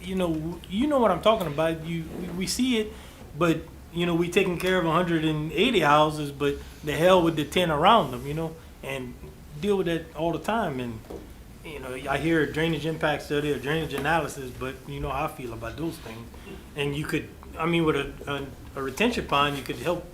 you know what I'm talking about. We see it, but, you know, we taking care of 180 houses, but the hell with the 10 around them, you know, and deal with that all the time. And, you know, I hear a drainage impact study or drainage analysis, but you know how I feel about those things. And you could, I mean, with a retention pond, you could help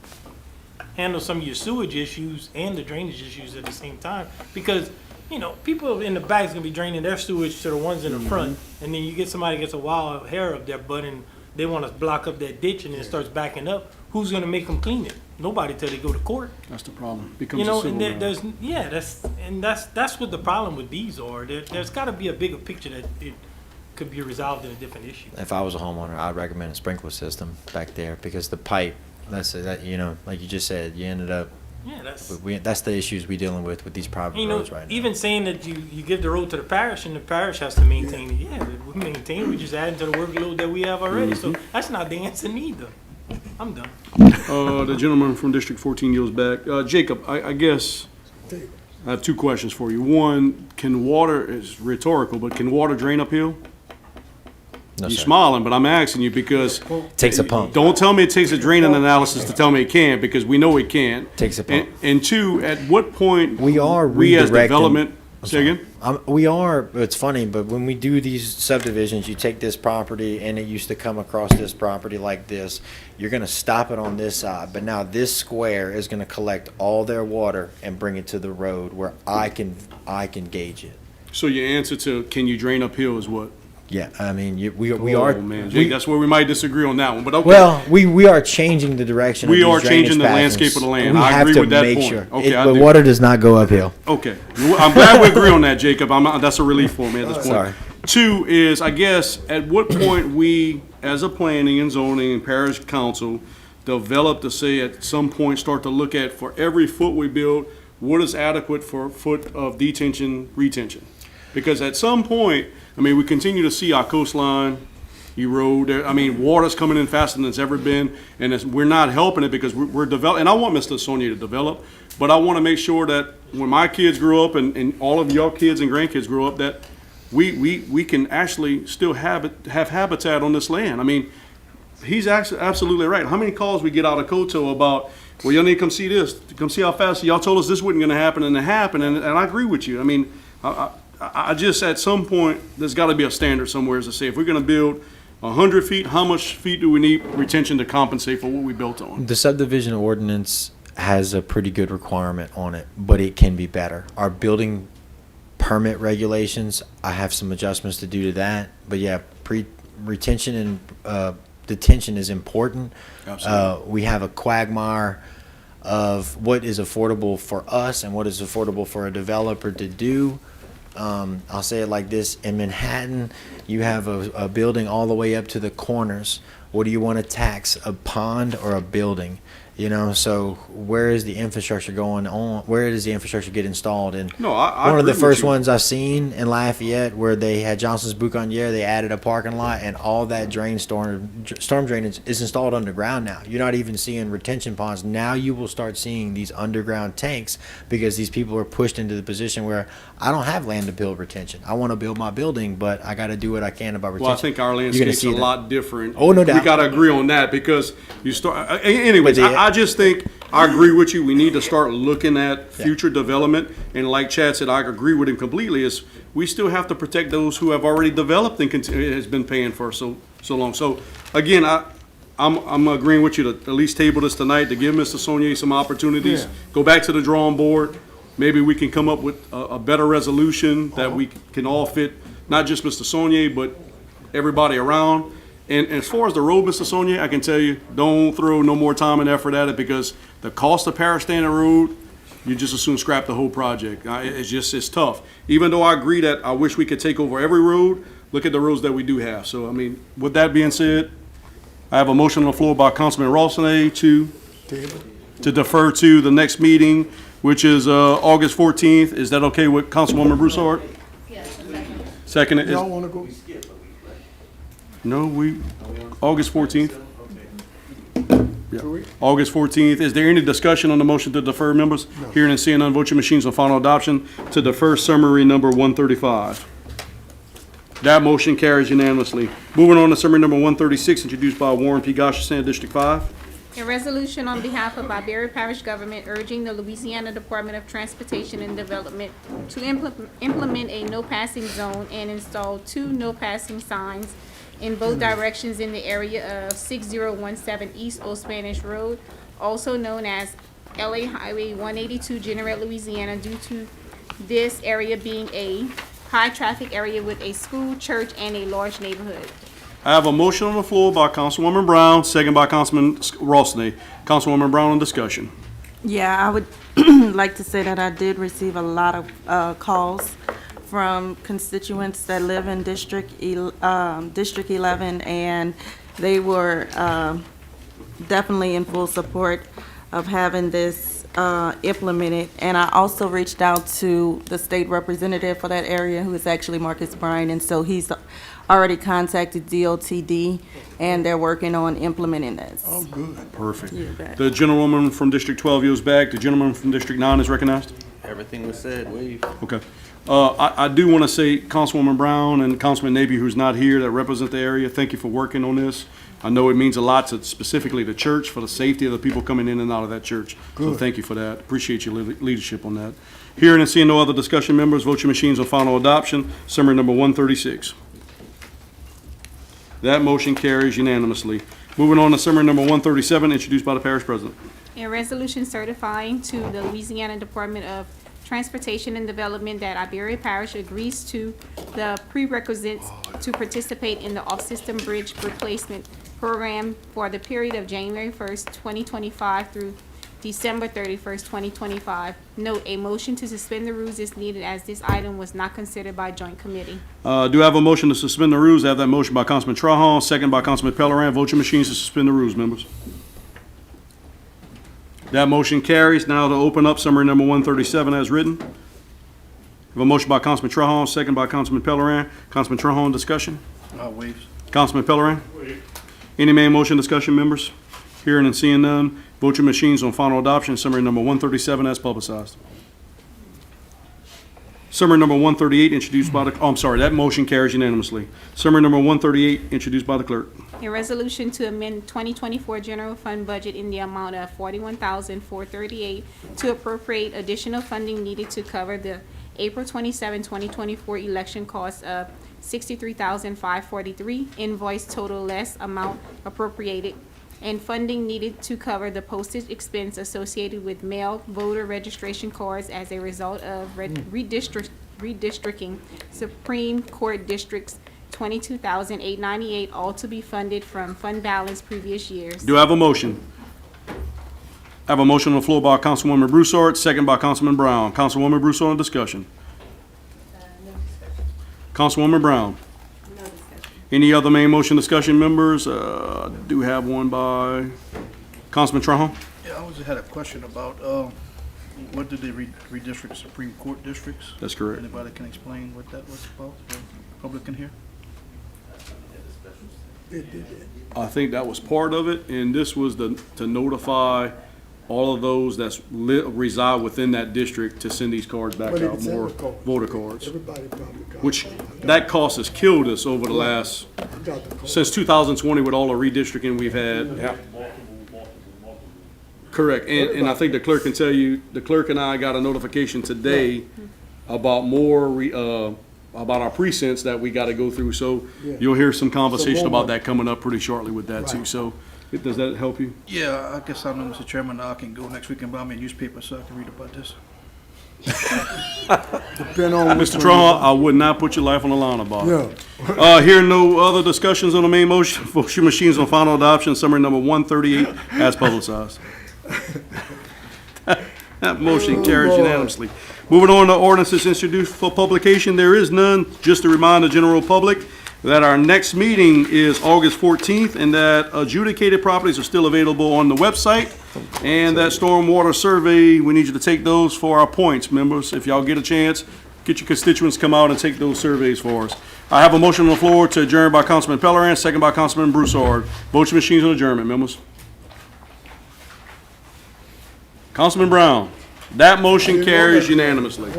handle some of your sewage issues and the drainage issues at the same time. Because, you know, people in the back is going to be draining their sewage to the ones in the front. And then you get somebody gets a wild hair up their butt and they want to block up that ditch and it starts backing up. Who's going to make them clean it? Nobody till they go to court. That's the problem. Becomes You know, a civil and matter. that's what the problem with these are. There's got to be a bigger picture that it could be resolved in a different issue. If I was a homeowner, I'd recommend a sprinkler system back there because the pipe, that you know, like you just said, you ended up. Yeah, that's. That's the issues we're dealing with these private You know, roads right now. even saying that you give the road to the parish and the parish has to maintain it. Yeah, we maintain. We just add to the workload that we have already. So that's not the answer neither. I'm done. The gentleman from District 14 yields back. Jacob, I guess I have two questions for you. One, can water, is rhetorical, but can water drain uphill? No, You're sir. smiling, but I'm asking you because. Takes a pump. Don't tell me it takes a draining analysis to tell me it can't, because we know it can't. Takes a pump. And two, at what point We are we as redirecting- development, say again? We are, it's funny, but when we do these subdivisions, you take this property and it used to come across this property like this, you're gonna stop it on this side, but now this square is gonna collect all their water and bring it to the road where I can gauge it. So your answer to can you drain uphill is what? Yeah, I mean, we are. Oh, man, we- Jake, that's where we might disagree on that one, but okay. Well, we are changing the direction. We of these are changing drainage the patterns. landscape of the land. We I have agree to with that make point. sure. Okay, I But do. water does not go uphill. Okay, I'm glad we agree on that, Jacob. That's a relief for me at this point. Sorry. Two is, I guess, at what point we, as a planning and zoning and parish council, develop to say at some point, start to look at for every foot we build, what is adequate for a foot of detention, retention? Because at some point, I mean, we continue to see our coastline erode. I mean, water's coming in faster than it's ever been, and we're not helping it because we're developing. And I want Mr. Sonia to develop, but I want to make sure that when my kids grow up and all of your kids and grandkids grow up, that we can actually still have habitat on this land. I mean, he's actually absolutely right. How many calls we get out of Koto about, well, y'all need to come see this, come see how fast y'all told us this wasn't going to happen, and it happened, and I agree with you. I mean, I just, at some point, there's got to be a standard somewhere to say, if we're going to build 100 feet, how much feet do we need retention to compensate for what we built on? The subdivision ordinance has a pretty good requirement on it, but it can be better. Our building permit regulations, I have some adjustments to do to that. But yeah, retention and detention is important. Absolutely. We have a quagmire of what is affordable for us and what is affordable for a developer to do. I'll say it like this: in Manhattan, you have a building all the way up to the corners. What do you want to tax, a pond or a building? You know, so where is the infrastructure going on? Where does the infrastructure get installed? And No, I one of the agree with first you. ones I've seen in Lafayette, where they had Johnson's Boucanniere, they added a parking lot, and all that storm drainage is installed underground now. You're not even seeing retention ponds. Now you will start seeing these underground tanks because these people are pushed into the position where I don't have land to build retention. I want to build my building, but I got to do what I can about retention. Well, I think our You're gonna landscape's see a that. lot different. Oh, no We doubt. got to agree on that because you start, anyways, But the- I just think, I agree with you. We need to start looking at future development. And like Chad said, I agree with him completely, is we still have to protect those who have already developed and has been paying for so long. So again, I'm agreeing with you to at least table this tonight to give Mr. Saunier some opportunities. Yeah. Go back to the drawing board maybe we can come up with a better resolution that we can all fit, not just Mr. Saunier, but everybody around. And as far as the road, Mr. Saunier, I can tell you, don't throw no more time and effort at it, because the cost of Parish Standard Road, you just as soon scrap the whole project. It's tough. Even though I agree that I wish we could take over every road, look at the roads that we do have. So, I mean, with that being said, I have a motion on the floor by Councilman Rossini to defer to the next meeting, which is August 14th. Is that okay with Councilwoman Broussard? Yes. Second. Y'all want to go? No, August 14th. Yeah. August 14th. Is there any discussion on the motion to defer, members? Hearing and seeing none, vote your machines on final adoption to defer summary number 135. That motion carries unanimously. Moving on to summary number 136, introduced by Warren P. Goshenson, District 5. A resolution on behalf of Iberia Parish Government urging the Louisiana Department of Transportation and Development to implement a no passing zone and install 2 no passing signs in both directions in the area of 6017 East Old Spanish Road, also known as LA Highway 182, Jeanerette, Louisiana, due to this area being a high-traffic area with a school, church, and a large neighborhood. I have a motion on the floor by Councilwoman Brown, second by Councilman Rossini. Councilwoman Brown on discussion. Yeah, I would like to say that I did receive a lot of calls from constituents that live in District 11, and they were definitely in full support of having this implemented. And I also reached out to the state representative for that area, who is actually Marcus Bryan, and so he's already contacted DOTD, and they're working on implementing this. Oh, good. Perfect. You bet. The gentlewoman from District 12 yields back. The gentleman from District 9 is recognized. Everything was said, wave. Okay. I do want to say, Councilwoman Brown and Councilman Napier, who's not here, that represent the area, thank you for working on this. I know it means a lot to specifically the church, for the safety of the people coming in and out of that church. So thank you for that. Appreciate your leadership on that. Hearing and seeing no other discussion, members, vote your machines on final adoption. Summary number 136. That motion carries unanimously. Moving on to summary number 137, introduced by the parish president. A resolution certifying to the Louisiana Department of Transportation and Development that Iberia Parish agrees to the prerequisites to participate in the off-system bridge replacement program for the period of January 1st, 2025 through December 31st, 2025. Note, a motion to suspend the rules is needed as this item was not considered by joint committee. Do I have a motion to suspend the rules? I have that motion by Councilman Trahan, second by Councilman Pellerin. Vote your machines to suspend the rules, members. That motion carries. Now to open up summary number 137 as written. I have a motion by Councilman Trahan, second by Councilman Pellerin. Councilman Trahan, discussion. Waves. Councilman Pellerin. Any main motion discussion, members? Hearing and seeing none, vote your machines on final adoption. Summary number 137 as publicized. Summary number 138 introduced by the, oh, I'm sorry, that motion carries unanimously. Summary number 138 introduced by the clerk. A resolution to amend 2024 general fund budget in the amount of $41,438 to appropriate additional funding needed to cover the April 27, 2024 election costs of $63,543, invoice total less amount appropriated, and funding needed to cover the postage expense associated with mail voter registration cards as a result of redistricting Supreme Court districts 22,898, all to be funded from fund balance previous years. Do I have a motion? I have a motion on the floor by Councilwoman Broussard, second by Councilman Brown. Councilwoman Broussard on discussion. Councilwoman Brown. Any other main motion discussion, members? Do have one by Councilman Trahan. Yeah, I just had a question about, what did they redistrict Supreme Court districts? That's correct. Anybody can explain what that was about? The public can hear? I think that was part of it, and this was to notify all of those that reside within that district to send these cards back But out, it's more every card. voter cards. Everybody probably got Which, it. that cost has killed us over the last, I got the card. since 2020 with all the redistricting we've had. Correct, and I think the clerk can tell you, the clerk and I got a notification today about about our precincts that we gotta go through, so Yeah. you'll hear some conversation Some about more. that coming up pretty shortly with that too, Right. so, does that help you? Yeah, I guess I know, Mr. Chairman, I can go next week and buy me a newspaper so I can read about this. Depend on which Mr. one Trump, I would not put your life on the line about it. Yeah. Hearing no other discussions on the main motion, motion machines on final adoption, summary number 138 as publicized. That motion carries unanimously. Moving on to ordinances introduced for publication, there is none. Just to remind the general public that our next meeting is August 14th and that adjudicated properties are still available on the website. And that stormwater survey, we need you to take those for our points, members. If y'all get a chance, get your constituents, come out and take those surveys for us. I have a motion on the floor to adjourn by Councilman Pellerin, second by Councilman Broussard. Voting machines on adjournment, members. Councilman Brown, that motion carries unanimously.